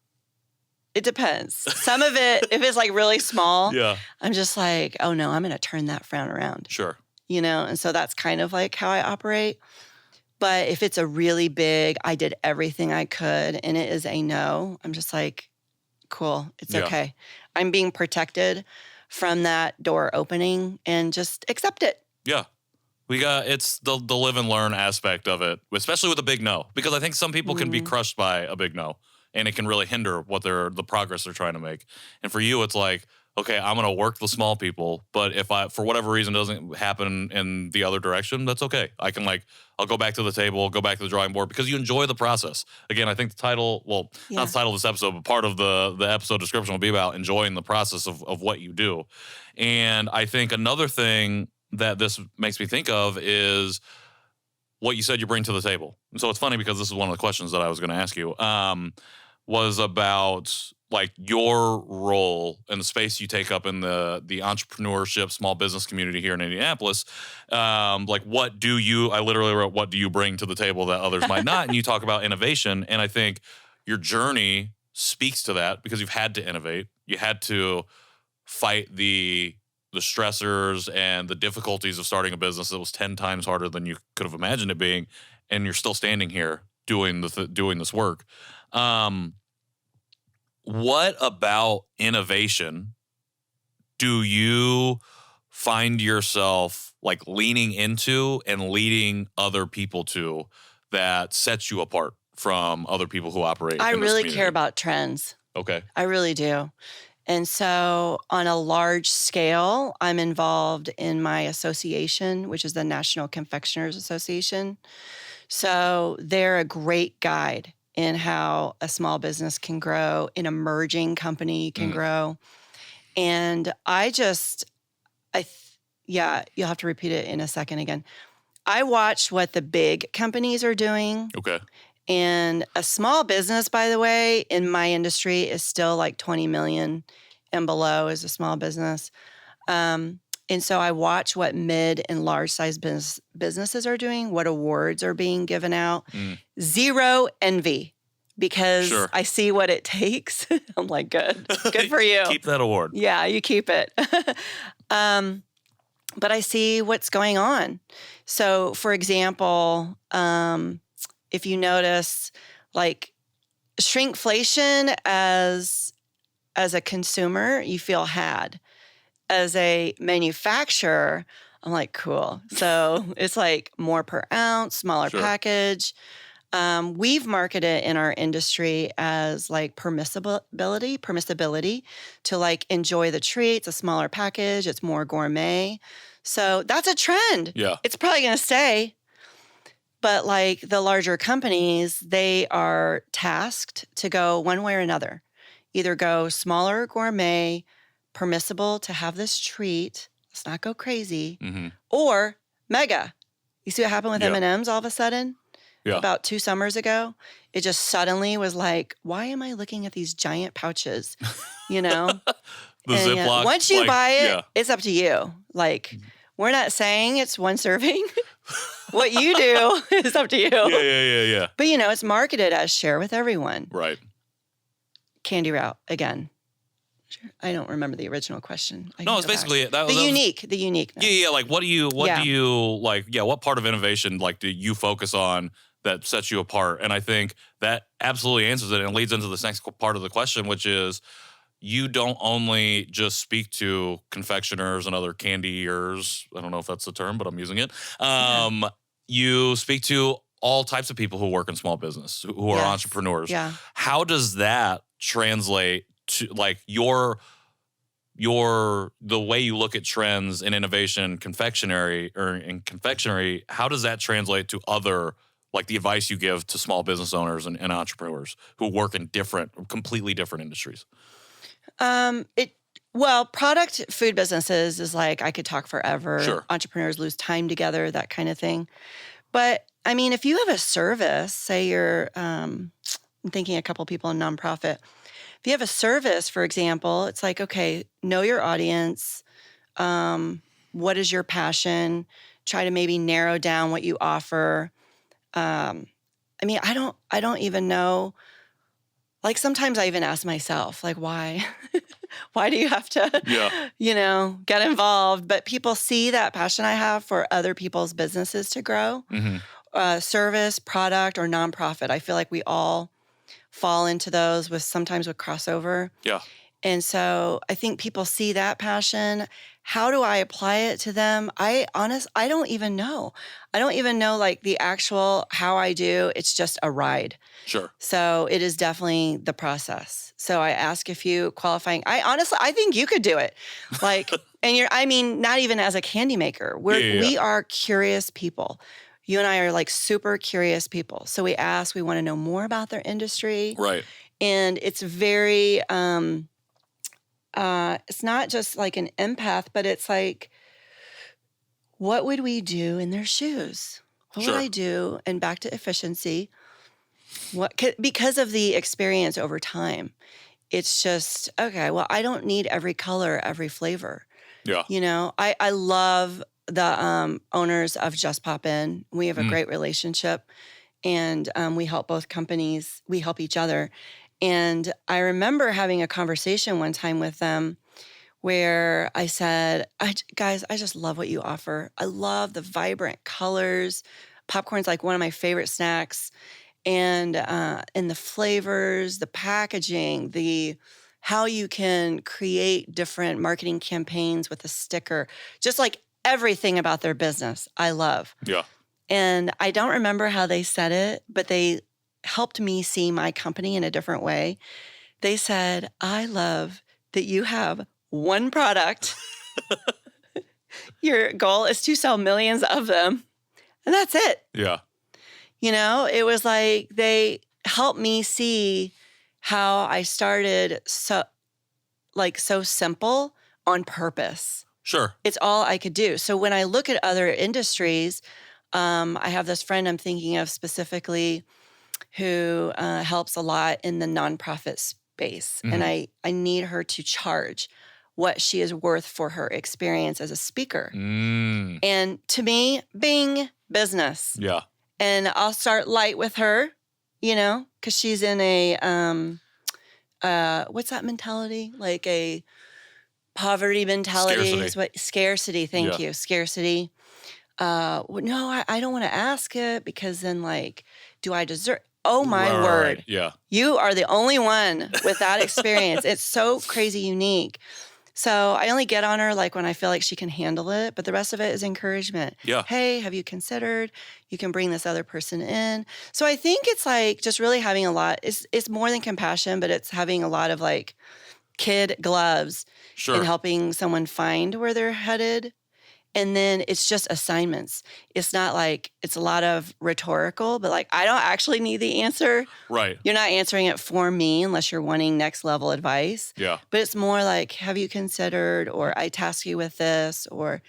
it depends. Some of it, if it's like really small, I'm just like, oh no, I'm going to turn that frown around. Sure. And so that's kind of like how I operate. But if it's a really big, I did everything I could and it is a no, I'm just like, cool, it's okay. I'm being protected from that door opening and just accept it. Yeah. It's the live and learn aspect of it, especially with a big no, because I think some people can be crushed by a big no and it can really hinder the progress they're trying to make. And for you, it's like, okay, I'm going to work the small people, but if for whatever reason, doesn't happen in the other direction, that's okay. I'll go back to the table, go back to the drawing board because you enjoy the process. Again, I think the title, not the title of this episode, but part of the episode description will be about enjoying the process of what you do. And I think another thing that this makes me think of is what you said you bring to the table. And so it's funny because this is one of the questions that I was going to ask you, was about like your role and the space you take up in the entrepreneurship small business community here in Indianapolis. Like I literally wrote, what do you bring to the table that others might not? And you talk about innovation. And I think your journey speaks to that because you've had to innovate. You had to fight the stressors and the difficulties of starting a business that was 10 times harder than you could have imagined it being. And you're still standing here doing this work. What about innovation do you find yourself like leaning into and leading other people to that sets you apart from other people who operate? I really care about trends. Okay. I really do. And so on a large scale, I'm involved in my association, which is the National Confectioners Association. So they're a great guide in how a small business can grow, an emerging company can grow. And you'll have to repeat it in a second again. I watch what the big companies are doing. Okay. And a small business, by the way, in my industry is still like 20 million and below is a small business. And so I watch what mid and large size businesses are doing, what awards are being given out. Zero envy. because Sure. I see what it takes. I'm like, good for you. Keep that award. Yeah, you keep it. But I see what's going on. So, for example, if you notice, like shrinkflation as a consumer, you feel had. As a manufacturer, I'm like, cool. So it's like more per ounce, smaller Sure. package. We've marketed in our industry as like permissibility to like enjoy the treat. It's a smaller package. It's more gourmet. So that's a trend. Yeah. It's probably going to stay. But like the larger companies, they are tasked to go one way or another. Either go smaller, gourmet, permissible to have this treat. Let's not go crazy. Mm-hmm. Or mega. You see what happened with Yeah. M&Ms all of a sudden? Yeah. About 2 summers ago, it just suddenly was like, why am I looking at these giant pouches? You know? The And, Ziploc. once you like, buy it, yeah. it's up to you. Like, we're not saying it's one serving. What you do is up to you. Yeah. But, you know, it's marketed as share with everyone. Right. Candy route, again. Sure. I don't remember the original question. No, it's basically it. the uniqueness. Yeah. Like, what do you like? Yeah, what part of innovation like do you focus on that sets you apart? And I think that absolutely answers it and leads into this next part of the question, which is you don't only just speak to confectioners and other candiers. I don't know if that's the term, but I'm using it. You speak to all types of people who work in small business, who are entrepreneurs. Yeah. How does that translate to like the way you look at trends in innovation confectionery, how does that translate to other, like the advice you give to small business owners and entrepreneurs who work in completely different industries? Product food businesses is like, I could talk forever. Sure. Entrepreneurs lose time together, that kind of thing. But I mean, if you have a service, say you're, I'm thinking a couple people in nonprofit. If you have a service, for example, it's like, okay, know your audience. What is your passion? Try to maybe narrow down what you offer. I mean, I don't even know. Like sometimes I even ask myself, like, why? Why do you have to, get involved? But people see that passion I have for other people's businesses to grow. Mm-hmm. Service, product, or nonprofit. I feel like we all fall into those sometimes with crossover. Yeah. And so I think people see that passion. How do I apply it to them? I don't even know. I don't even know like the actual how I do. It's just a ride. Sure. So it is definitely the process. So I ask a few qualifying. I think you could do it. Like, and not even as a candy maker. We are curious people. You and I are like super curious people. So we want to know more about their industry. Right. And it's very, it's not just like an empath, but it's like, what would we do in their shoes? What would I do? And back to efficiency. Because of the experience over time, it's just, okay, well, I don't need every color, every flavor. Yeah. You know, I love the owners of Just Pop In. We have a great relationship, and we help both companies. We help each other. And I remember having a conversation one time with them where I said, guys, I just love what you offer. I love the vibrant colors. Popcorn's like one of my favorite snacks. And the flavors, the packaging, how you can create different marketing campaigns with a sticker, just like everything about their business, I love. Yeah. And I don't remember how they said it, but they helped me see my company in a different way. They said, I love that you have one product. Your goal is to sell millions of them. And that's it. Yeah. You know, it was like they helped me see how I started so simple on purpose. Sure. It's all I could do. So when I look at other industries, I have this friend I'm thinking of specifically who helps a lot in the nonprofit space. Mm-hmm. And I need her to charge what she is worth for her experience as a speaker. Mm. And to me, bing, business. Yeah. And I'll start light with her, because she's in a, what's that mentality? Like a poverty mentality. Scarcity. Scarcity. Thank Yeah. you. Scarcity. No, I don't want to ask it because then do I deserve? Oh my word. Right. Yeah. You are the only one with that experience. It's so crazy unique. So I only get on her when I feel like she can handle it, but the rest of it is encouragement. Yeah. Hey, have you considered? You can bring this other person in. So I think it's just really having a lot. It's more than compassion, but it's having a lot of kid gloves Sure. in helping someone find where they're headed. And then it's just assignments. It's not it's a lot of rhetorical, but I don't actually need the answer. Right. You're not answering it for me unless you're wanting next level advice. Yeah. But it's more have you considered, or I task you with this, or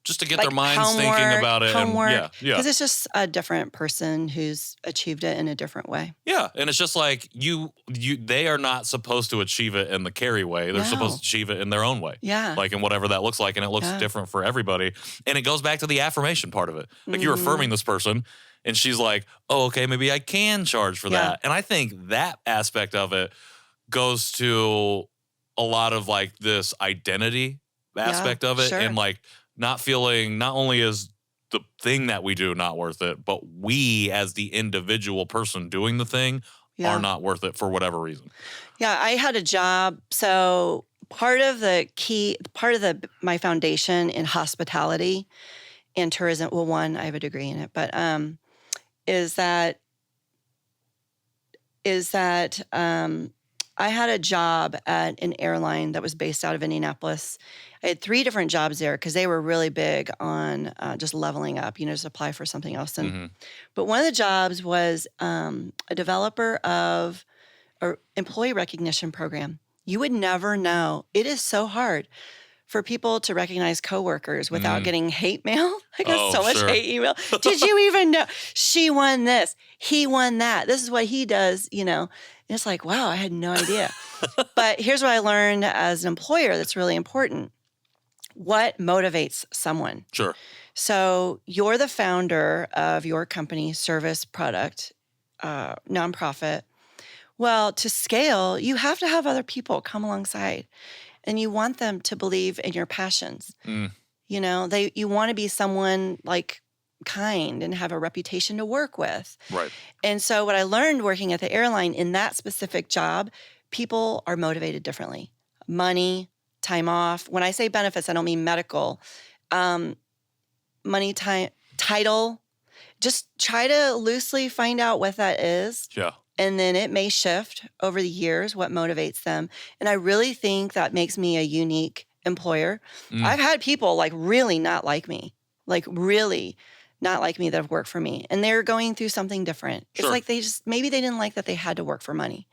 just to get their minds thinking about it. Homework. And yeah. Because it's just a different person who's achieved it in a different way. Yeah. And it's just they are not supposed to achieve it in the Carrie way. They're supposed to achieve it in their own way. Yeah. In whatever that looks like. And it looks different for everybody. And it goes back to the affirmation part of it. You're affirming this person and she's like, oh, okay, maybe I can charge for that. And I think that aspect of it goes to a lot of this identity aspect of it. Sure. And not feeling, not only is the thing that we do not worth it, but we as the individual person doing the thing are not worth it for whatever reason. Yeah, I had a job. So part of my foundation in hospitality and tourism, well, one, I have a degree in it, but is that I had a job at an airline that was based out of Indianapolis. I had 3 different jobs there because they were really big on just leveling up, just apply for something else. But one of the jobs was a developer of an employee recognition program. You would never know. It is so hard for people to recognize coworkers without getting hate mail. I got so much hate email. Did you even know? She won this. He won that. This is what he does, And it's wow, I had no idea. But here's what I learned as an employer that's really important. What motivates someone? Sure. So you're the founder of your company, service, product, nonprofit. Well, to scale, you have to have other people come alongside. And you want them to believe in your passions. You want to be someone kind and have a reputation to work with. Right. And so what I learned working at the airline in that specific job, people are motivated differently. Money, time off. When I say benefits, I don't mean medical. Money, time, title. Just try to loosely find out what that is. Yeah. And then it may shift over the years what motivates them. And I really think that makes me a unique employer. I've had people really not like me, really not like me that have worked for me. And they're going through something different. Sure. It's maybe they didn't like that they had to work for money.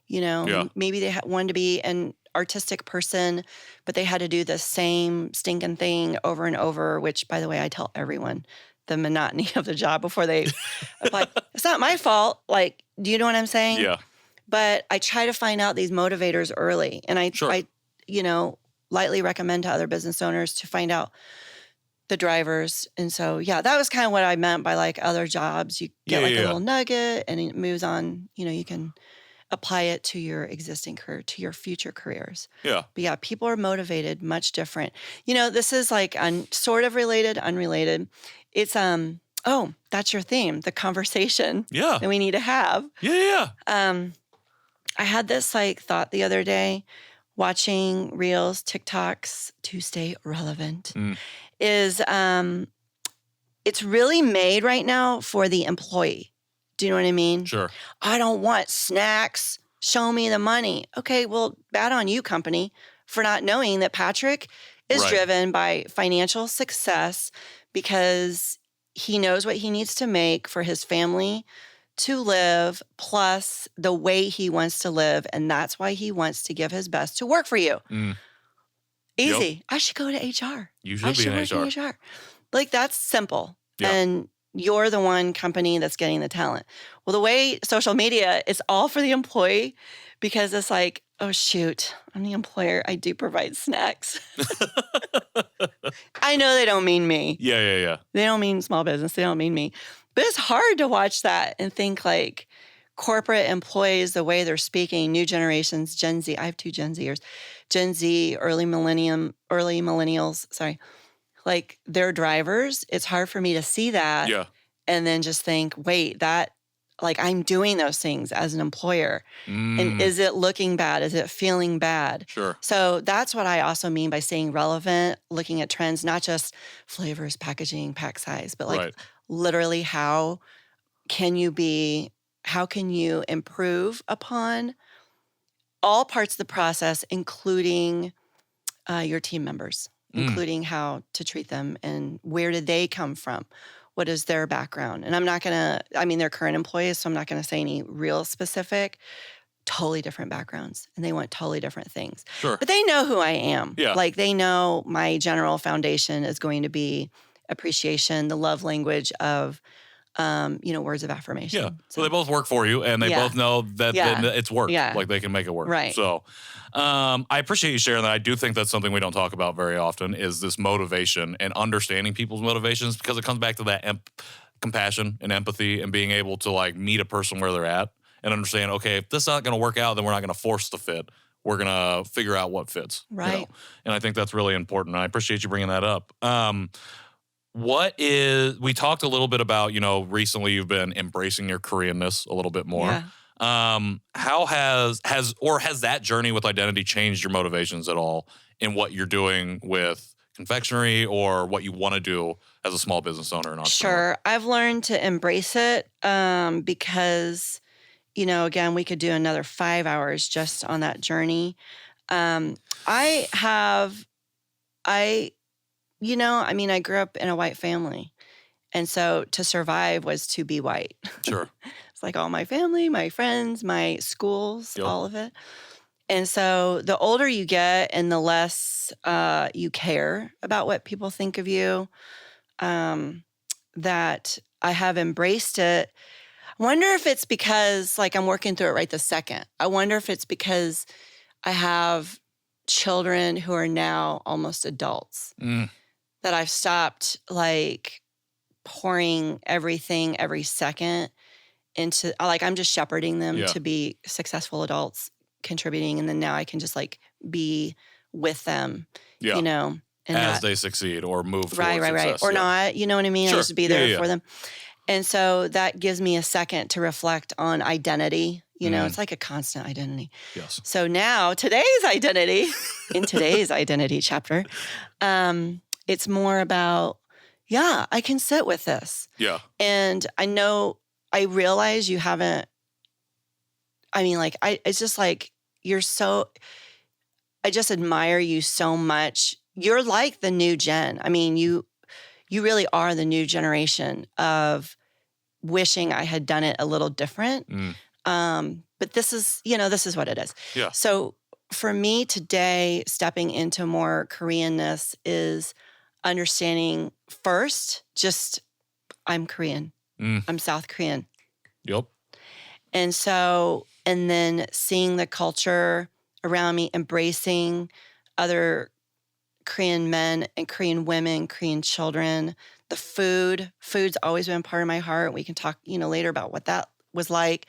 Maybe they wanted to be an artistic person, but they had to do the same stinking thing over and over, which, by the way, I tell everyone the monotony of the job before they apply. It's not my fault. Do you know what I'm saying? Yeah. But I try to find out these motivators early. And I lightly recommend to other business owners to find out the drivers. And so, that was kind of what I meant by other jobs. You get a little nugget and it moves on. You can apply it to your existing career, to your future careers. Yeah. But people are motivated much different. This is sort of related, unrelated. It's, that's your theme, the conversation that we need to have. Yeah. I had this thought the other day, watching Reels, TikToks to stay relevant, is it's really made right now for the employee. Do you know what I mean? Sure. I don't want snacks. Show me the money. Okay, well, bad on you, company, for not knowing that Patrick is driven by financial success because he knows what he needs to make for his family to live, plus the way he wants to live. And that's why he wants to give his best to work for you. Easy. Yep. I should go to HR. You should be in HR. That's simple. Yep. And you're the one company that's getting the talent. Well, the way social media, it's all for the employee because it's oh, shoot, I'm the employer. I do provide snacks. I know they don't mean me. Yeah. They don't mean small business. They don't mean me. But it's hard to watch that and think like corporate employees, the way they're speaking, new generations, Gen Z. I have 2 Gen Zers, Gen Z, early millennials, sorry. Like they're drivers. It's hard for me to see that Yeah. and then just think, wait, that like I'm doing those things as an employer. And is it looking bad? Is it feeling bad? Sure. So that's what I also mean by staying relevant, looking at trends, not just flavors, packaging, pack size, but like literally how can you improve upon all parts of the process, including your team members, including how to treat them and where did they come from? What is their background? And I'm not going to, I mean, they're current employees, so I'm not going to say any real specific, totally different backgrounds. And they want totally different things. Sure. But they know who I am. Yeah. Like they know my general foundation is going to be appreciation, the love language of, words of affirmation. Yeah. So they both work for you and they both know that it's work. Yeah. Like they can make it work. Right. So I appreciate you sharing that. I do think that's something we don't talk about very often is this motivation and understanding people's motivations because it comes back to that compassion and empathy and being able to like meet a person where they're at and understand, okay, if this is not going to work out, then we're not going to force the fit. We're going to figure out what fits. Right. You know? And I think that's really important. And I appreciate you bringing that up. We talked a little bit about, recently you've been embracing your Koreanness a little bit more. Yeah. How has that journey with identity changed your motivations at all in what you're doing with confectionery or what you want to do as a small business owner and entrepreneur? Sure. I've learned to embrace it because, again, we could do another 5 hours just on that journey. I grew up in a white family. And so to survive was to be white. Sure. It's like all my family, my friends, my schools, all of it. And so the older you get and the less you care about what people think of you, that I have embraced it. I wonder if it's because like I'm working through it right this second. I wonder if it's because I have children who are now almost adults. That I've stopped like pouring everything every second into like I'm just shepherding them to be successful adults contributing, and then now I can just like be with them, and as they succeed or move towards success. Or not, you know what I mean? Sure. I just be there for them. And so that gives me a second to reflect on identity. It's like a constant identity. Yes. So now today's identity, in today's identity chapter, it's more about, I can sit with this. Yeah. And I realize you haven't, it's just like, I just admire you so much. You're like the new gen. I mean, you really are the new generation of wishing I had done it a little different. But this is what it is. Yeah. So for me today, stepping into more Koreanness is understanding first, just I'm Korean. I'm South Korean. Yep. And then seeing the culture around me, embracing other Korean men and Korean women, Korean children, the food's always been part of my heart. We can talk, later about what that was like.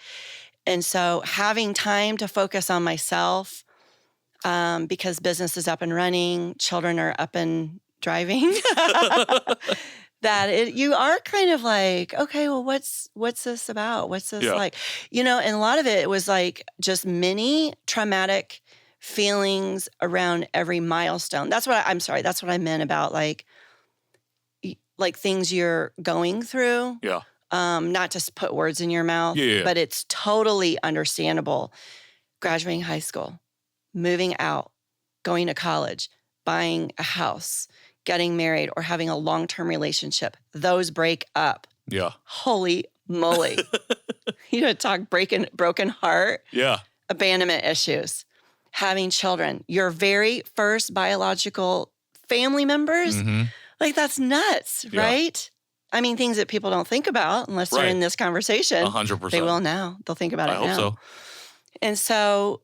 And so having time to focus on myself, because business is up and running, children are up and driving, you are kind of like, okay, well, what's this about? What's this like? And a lot of it was like just mini traumatic feelings around every milestone. That's what I meant about like things you're going through. Yeah. Not to put words in your mouth, but it's totally understandable. Graduating high school, moving out, going to college, buying a house, getting married, or having a long-term relationship. Those break up. Yeah. Holy moly. Talk broken heart. Yeah. Abandonment issues. Having children. Your very first biological family members. Mm-hmm. Like that's nuts, right? I mean, things that people don't think about unless they're in this conversation. 100%. They will now. They'll think about it now. I hope so. And so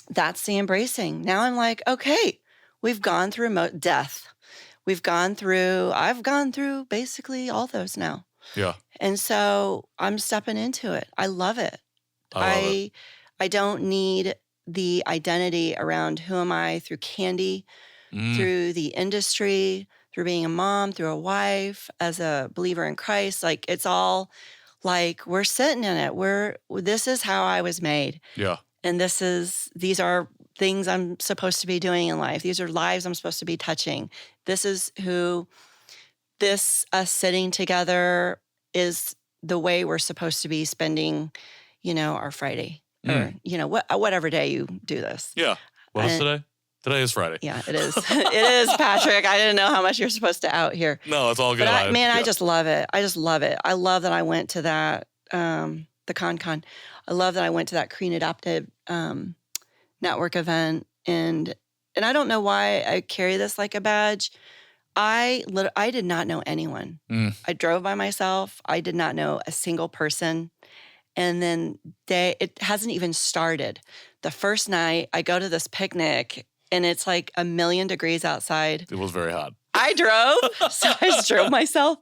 that's the embracing. Now I'm like, okay, we've gone through death. I've gone through basically all those now. Yeah. And so I'm stepping into it. I love it. I love it. I don't need the identity around who am I through candy, through the industry, through being a mom, through a wife, as a believer in Christ. Like, it's all like we're sitting in it. This is how I was made. Yeah. And these are things I'm supposed to be doing in life. These are lives I'm supposed to be touching. This is us sitting together is the way we're supposed to be spending, our Friday or, whatever day you do this. Yeah. What is today? Today is Friday. Yeah, it is. It is, Patrick. I didn't know how much you're supposed to out here. No, it's all good. But I just love it. I just love it. I love that I went to that, the Con. I love that I went to that Korean Adopted Network event. And I don't know why I carry this like a badge. I did not know anyone. I drove by myself. I did not know a single person. And then it hasn't even started. The first night I go to this picnic and it's like 1,000,000 degrees outside. It was very hot. I drove. So I just drove myself.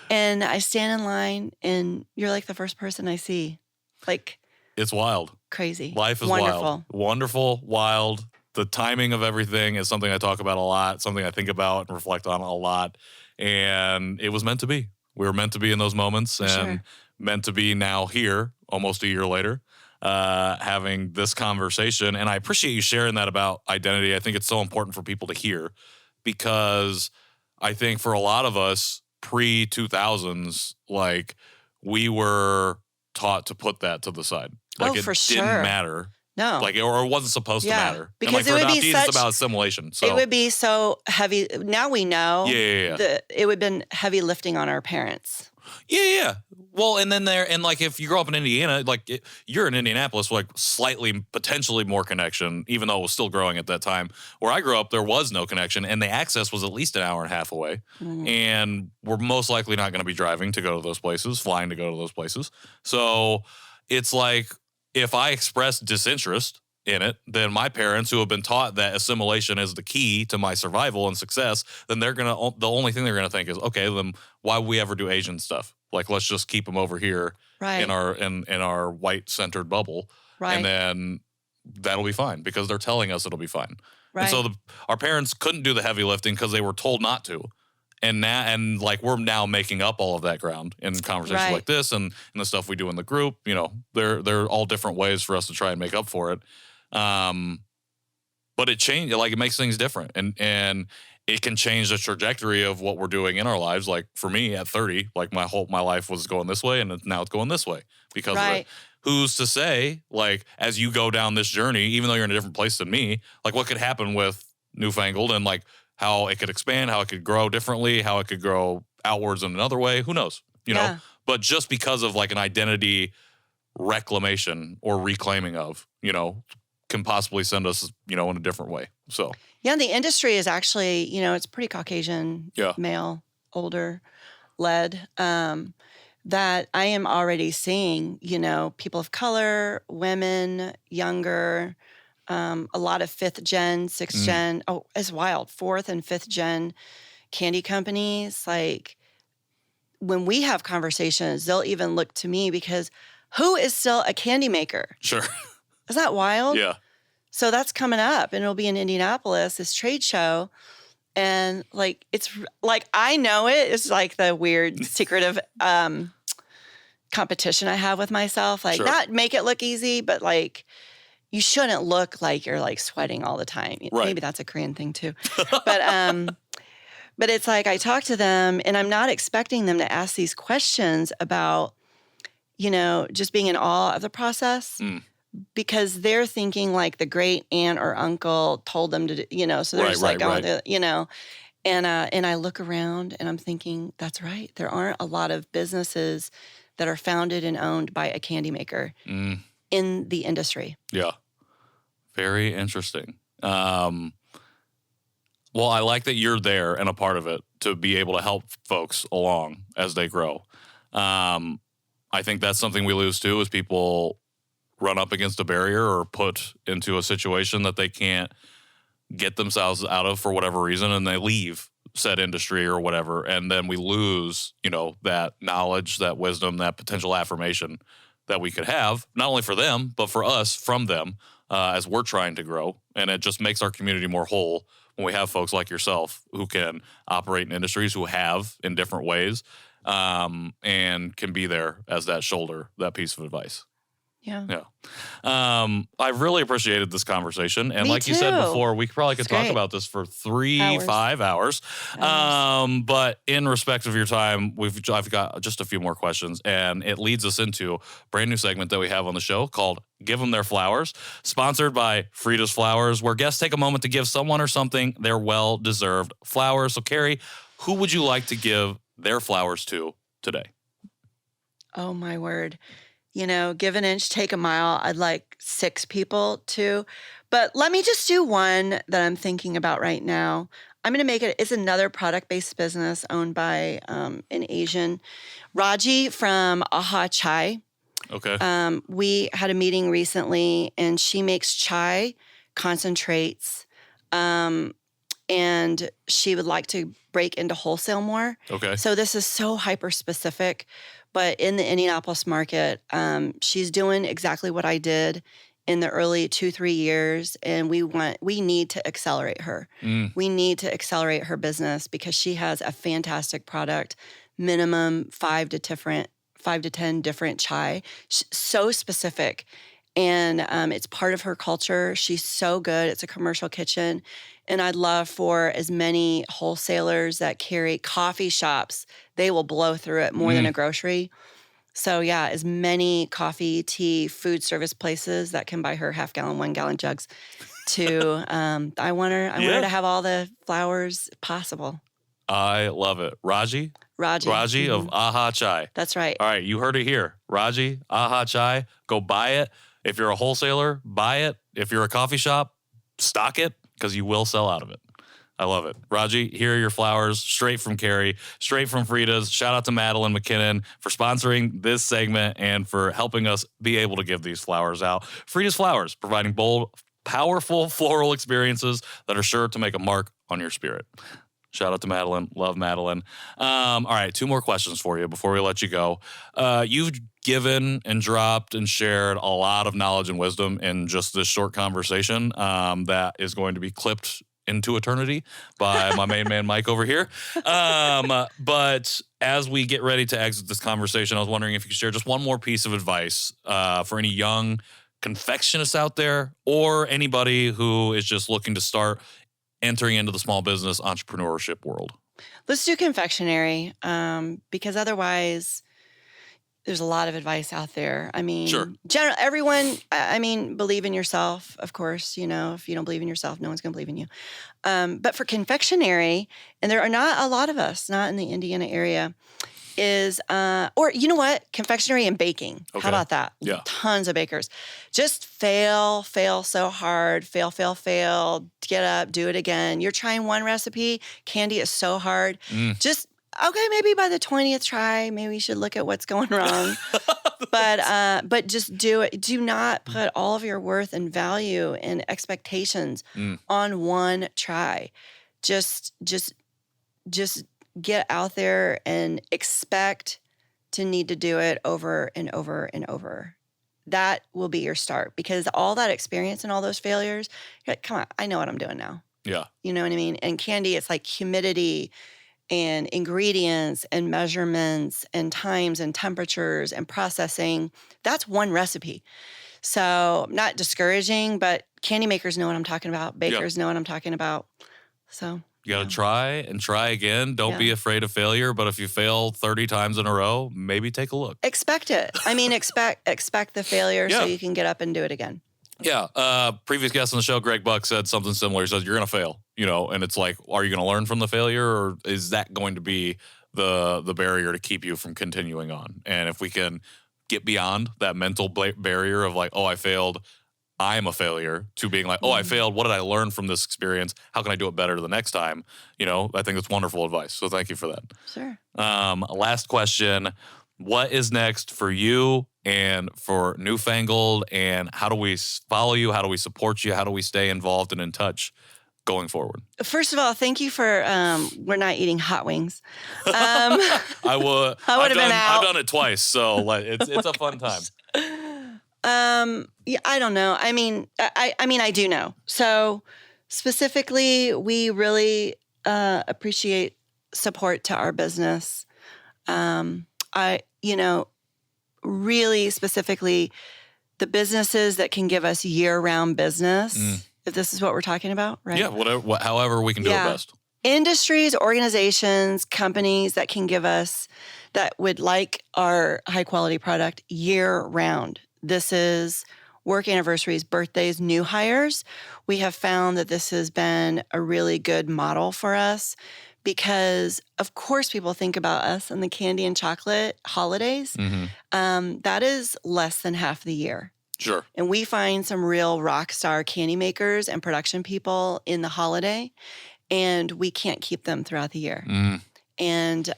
And I stand in line and you're like the first person I see. Like, it's wild. Crazy. Life is wild. Wonderful, wild. The timing of everything is something I talk about a lot, something I think about and reflect on a lot. And it was meant to be. We were meant to be in those moments and meant to be now here, almost a year later, having this conversation. And I appreciate you sharing that about identity. I think it's so important for people to hear because I think for a lot of us pre-2000s, like we were taught to put that to the side. Like it didn't matter. No. Like, or it wasn't supposed to matter. Because and like for adoptees, it's about assimilation. So it would be so heavy. Now we know. Yeah. It would have been heavy lifting on our parents. Yeah. Well, and then and like if you grow up in Indiana, like you're in Indianapolis, like slightly, potentially more connection, even though it was still growing at that time. Where I grew up, there was no connection, and the access was at least an hour and a half away. And we're most likely not going to be driving to go to those places, flying to go to those places. So it's like, if I express disinterest in it, then my parents who have been taught that assimilation is the key to my survival and success, then the only thing they're gonna think is, okay, then why would we ever do Asian stuff? Like, let's just keep them over here in our white centered bubble, and then that'll be fine because they're telling us it'll be fine. And so our parents couldn't do the heavy lifting because they were told not to. And like we're now making up all of that ground in conversations like this and the stuff we do in the group. They're all different ways for us to try and make up for it. But it changed, like it makes things different, and it can change the trajectory of what we're doing in our lives. Like for me at 30, like my life was going this way, and now it's going this way because of it. Who's to say, like as you go down this journey, even though you're in a different place than me, like what could happen with Newfangled and like how it could expand, how it could grow differently, how it could grow outwards in another way. Who knows? Know? But just because of like an identity reclamation or reclaiming of, can possibly send us, in a different way. So yeah, the industry is actually, it's pretty Caucasian, male, older led. That I am already seeing, people of color, women, younger. A lot of 5th gen, 6th gen. Oh, it's wild. 4th and 5th gen candy companies. Like when we have conversations, they'll even look to me because who is still a candy maker? Sure. Is that wild? Yeah. So that's coming up and it'll be in Indianapolis, this trade show. And like, it's like, I know it. It's like the weird secretive competition I have with myself. Like not make it look easy, but like, you shouldn't look like you're like sweating all the time. Maybe that's a Korean thing too. But it's like I talk to them and I'm not expecting them to ask these questions about, just being in awe of the process because they're thinking like the great aunt or uncle told them to do, so they're just like going to, and I look around and I'm thinking, that's right. There aren't a lot of businesses that are founded and owned by a candy maker in the industry. Yeah. Very interesting. Well, I like that you're there and a part of it to be able to help folks along as they grow. I think that's something we lose too is people run up against a barrier or put into a situation that they can't get themselves out of for whatever reason and they leave said industry or whatever, and then we lose, that knowledge, that wisdom, that potential affirmation that we could have, not only for them, but for us from them as we're trying to grow. And it just makes our community more whole when we have folks like yourself who can operate in industries, who have in different ways, and can be there as that shoulder, that piece of advice. Yeah. I've really appreciated this conversation. And Me like you said too. before, we probably could It's talk great. about this for 5 hours. But in respect of your time, I've got just a few more questions. And it leads us into a brand new segment that we have on the show called Give Them Their Flowers, sponsored by Frida's Flowers, where guests take a moment to give someone or something their well-deserved flowers. So, Carrie, who would you like to give their flowers to today? Oh, my word. Give an inch, take a mile. I'd like 6 people to. But let me just do one that I'm thinking about right now. I'm going to make it. It's another product-based business owned by an Asian, Raji from Aha Chai. Okay. We had a meeting recently, and she makes chai concentrates, and she would like to break into wholesale more. Okay. So this is so hyper-specific. But in the Indianapolis market, she's doing exactly what I did in the early 2-3 years, and we need to accelerate her. We need to accelerate her business because she has a fantastic product, minimum 5 to 10 different chai, so specific. And it's part of her culture. She's so good. It's a commercial kitchen. And I'd love for as many wholesalers that carry coffee shops, they will blow through it more than a grocery. So yeah, as many coffee, tea, food service places that can buy her 1/2-gallon, 1-gallon jugs to, I want her to have all the flowers possible. I love it. Raji of Aha Chai. That's right. All right, you heard it here. Raji, Aha Chai, go buy it. If you're a wholesaler, buy it. If you're a coffee shop, stock it because you will sell out of it. I love it. Raji, here are your flowers straight from Carrie, straight from Frida's. Shout out to Madeline McKinnon for sponsoring this segment and for helping us be able to give these flowers out. Frida's Flowers, providing bold, powerful floral experiences that are sure to make a mark on your spirit. Shout out to Madeline. Love Madeline. All right, 2 more questions for you before we let you go. You've given and dropped and shared a lot of knowledge and wisdom in just this short conversation that is going to be clipped into eternity by my main man, Mike, over here. But as we get ready to exit this conversation, I was wondering if you could share just one more piece of advice for any young confectionists out there or anybody who is just looking to start entering into the small business entrepreneurship world. Let's do confectionery because otherwise there's a lot of advice out there. I mean, Sure. Everyone, believe in yourself, of course. If you don't believe in yourself, no one's going to believe in you. But for confectionery, and there are not a lot of us, not in the Indiana area, is, or you know what? Confectionery and baking. Okay. How about that? Yeah. Tons of bakers. Just fail so hard, fail, get up, do it again. You're trying one recipe, candy is so hard. Just, okay, maybe by the 20th try, maybe you should look at what's going wrong. But just do it. Do not put all of your worth and value and expectations on one try. Just get out there and expect to need to do it over and over and over. That will be your start because all that experience and all those failures, you're like, come on, I know what I'm doing now. Yeah. You know what I mean? And candy, it's like humidity and ingredients and measurements and times and temperatures and processing. That's one recipe. So not discouraging, but candy makers know what I'm talking about. Bakers know what I'm talking about. So you got to try and try again. Don't be afraid of failure. But if you fail 30 times in a row, maybe take a look. Expect it. I mean, expect the failure so you can get up and do it again. Yeah. Previous guest on the show, Greg Buck, said something similar. He says, you're going to fail, and it's like, are you going to learn from the failure or is that going to be the barrier to keep you from continuing on? And if we can get beyond that mental barrier of like, oh, I failed, I'm a failure, to being like, oh, I failed. What did I learn from this experience? How can I do it better the next time? I think that's wonderful advice. So thank you for that. Sure. Last question. What is next for you and for Newfangled? And how do we follow you? How do we support you? How do we stay involved and in touch going forward? First of all, thank you for we're not eating hot wings. I would have been out. I've done it twice, so it's a fun time. Yeah, I don't know. I mean, I do know. So specifically, we really appreciate support to our business. Really specifically, the businesses that can give us year-round business. If this is what we're talking about, right? Yeah, however we can do it best. Industries, organizations, companies that can give us, that would like our high-quality product year-round. This is work anniversaries, birthdays, new hires. We have found that this has been a really good model for us because, of course, people think about us and the candy and chocolate holidays. That is less than half the year. Sure. And we find some real rock star candy makers and production people in the holiday, and we can't keep them throughout the year. And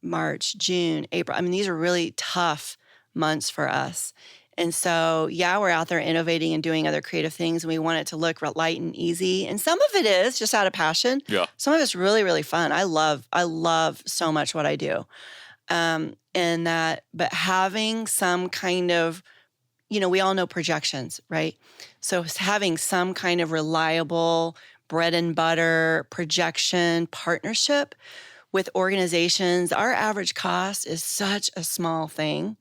March, June, April, I mean, these are really tough months for us. And so, we're out there innovating and doing other creative things, and we want it to look light and easy. And some of it is just out of passion. Yeah. Some of it's really, really fun. I love so much what I do. But having some kind of, we all know projections, right? So having some kind of reliable bread and butter projection partnership with organizations, our average cost is such a small thing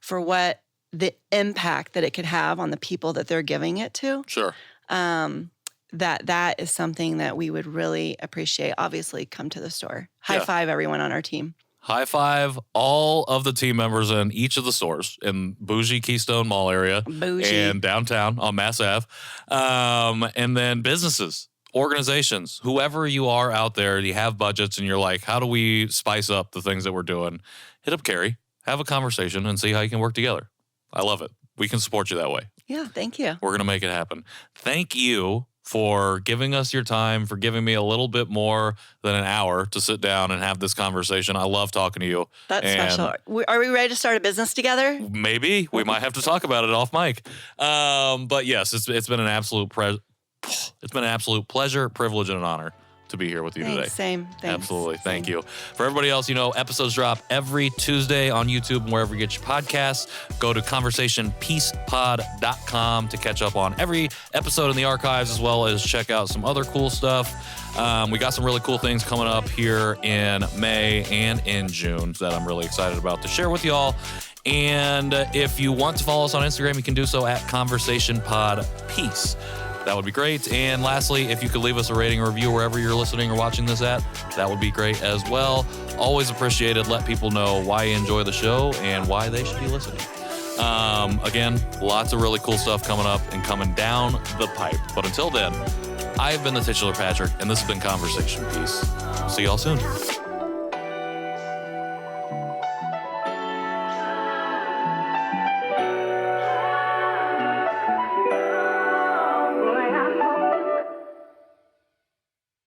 for what the impact that it could have on the people that they're giving it to. Sure. That is something that we would really appreciate. Obviously, come to the store. High five everyone on our team. High five all of the team members in each of the stores in bougie Keystone Mall area and downtown on Mass Ave. And then businesses, organizations, whoever you are out there, you have budgets and you're like, how do we spice up the things that we're doing? Hit up Carrie, have a conversation and see how you can work together. I love it. We can support you that way. Yeah, thank you. We're going to make it happen. Thank you for giving us your time, for giving me a little bit more than an hour to sit down and have this conversation. I love talking to you. That's special. Are we ready to start a business together? Maybe. We might have to talk about it off mic. But yes, it's been an absolute pleasure, privilege, and an honor to be here with you today. Same. Thanks. Absolutely. Thank you. For everybody else, episodes drop every Tuesday on YouTube and wherever you get your podcasts. Go to conversationpeacepod.com to catch up on every episode in the archives, as well as check out some other cool stuff. We got some really cool things coming up here in May and in June that I'm really excited about to share with y'all. And if you want to follow us on Instagram, you can do so at conversationpodpeace. That would be great. And lastly, if you could leave us a rating or review wherever you're listening or watching this at, that would be great as well. Always appreciated. Let people know why you enjoy the show and why they should be listening. Again, lots of really cool stuff coming up and coming down the pipe. But until then, I've been the titular Patrick, and this has been Conversation Piece. See y'all soon.